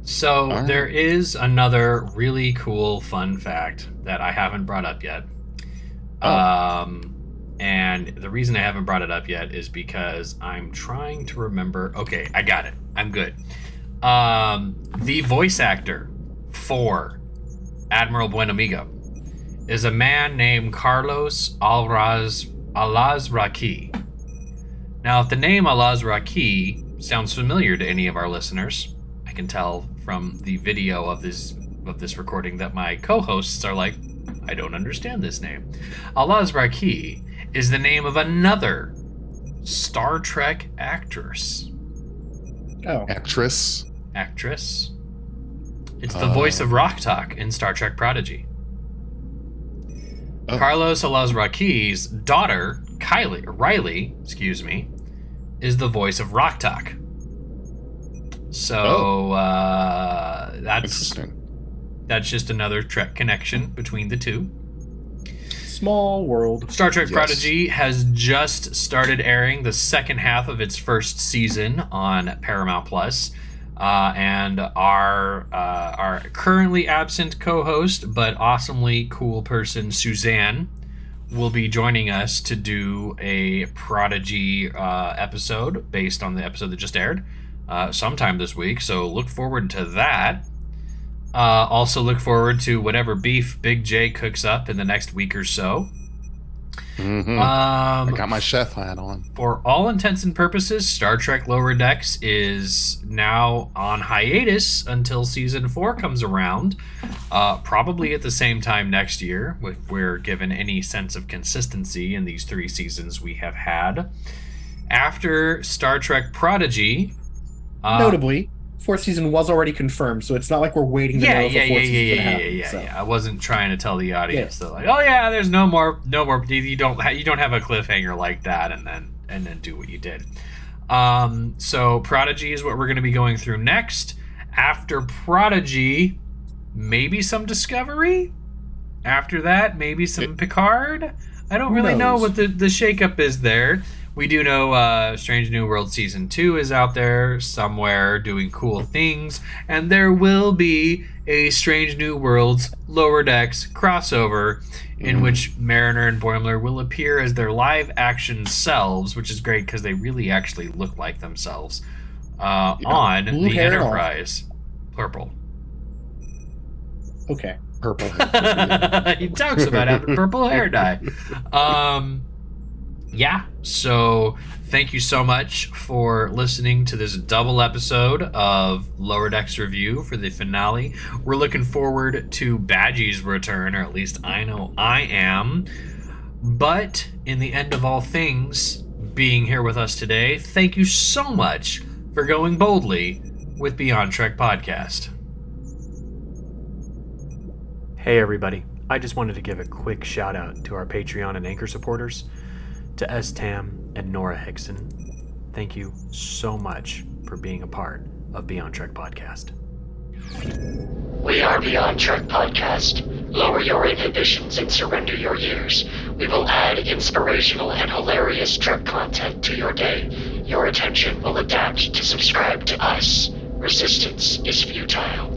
So right. there is another really cool fun fact that I haven't brought up yet. And the reason I haven't brought it up yet is because I'm trying to remember. Okay, I got it. I'm good. The voice actor for Admiral Buenamigo is a man named Carlos Alazraqui. Now, if the name Alazraqui sounds familiar to any of our listeners, I can tell from the video of this recording that my co-hosts are like, I don't understand this name. Alazraqui is the name of another Star Trek actress. Oh, Actress. It's the voice of Rok-Tahk in Star Trek Prodigy. Oh. Carlos Alazraqui's daughter, Riley, is the voice of Rok-Tahk. So that's Interesting. just another Trek connection between the two. small world. Star Trek Yes. Prodigy has just started airing the second half of its first season on Paramount Plus. And our currently absent co-host, but awesomely cool person, Suzanne, will be joining us to do a Prodigy episode based on the episode that just aired. sometime this week, so look forward to that. Also look forward to whatever beef Big J cooks up in the next week or so. Mm-hmm. I got my chef hat on. For all intents and purposes, Star Trek Lower Decks is now on hiatus until season 4 comes around, probably at the same time next year, if we're given any sense of consistency in these 3 seasons we have had. After Star Trek Prodigy... Notably, 4th season was already confirmed, so it's not like we're waiting to know if a 4th season is going to happen. I wasn't trying to tell the audience that, like, oh yeah, there's no more. You don't have a cliffhanger like that, and then do what you did. So Prodigy is what we're going to be going through next. After Prodigy, maybe some Discovery. After that, maybe some Picard. I don't really know what the shakeup is there. We do know Strange New World Season 2 is out there somewhere doing cool things, and there will be a Strange New Worlds Lower Decks crossover in which Mariner and Boimler will appear as their live-action selves, which is great because they really actually look like themselves, on Blue the hair Enterprise. Purple. Okay. Purple hair. He talks about having purple hair dye. Yeah, so thank you so much for listening to this double episode of Lower Decks Review for the finale. We're looking forward to Badgie's return, or at least I know I am. But in the end of all things, being here with us today, thank you so much for going boldly with Beyond Trek Podcast. Hey everybody, I just wanted to give a quick shout out to our Patreon and Anchor supporters. To S. Tam and Nora Hickson, thank you so much for being a part of Beyond Trek Podcast. We are Beyond Trek Podcast. Lower your inhibitions and surrender your years. We will add inspirational and hilarious Trek content to your day. Your attention will adapt to subscribe to us. Resistance is futile.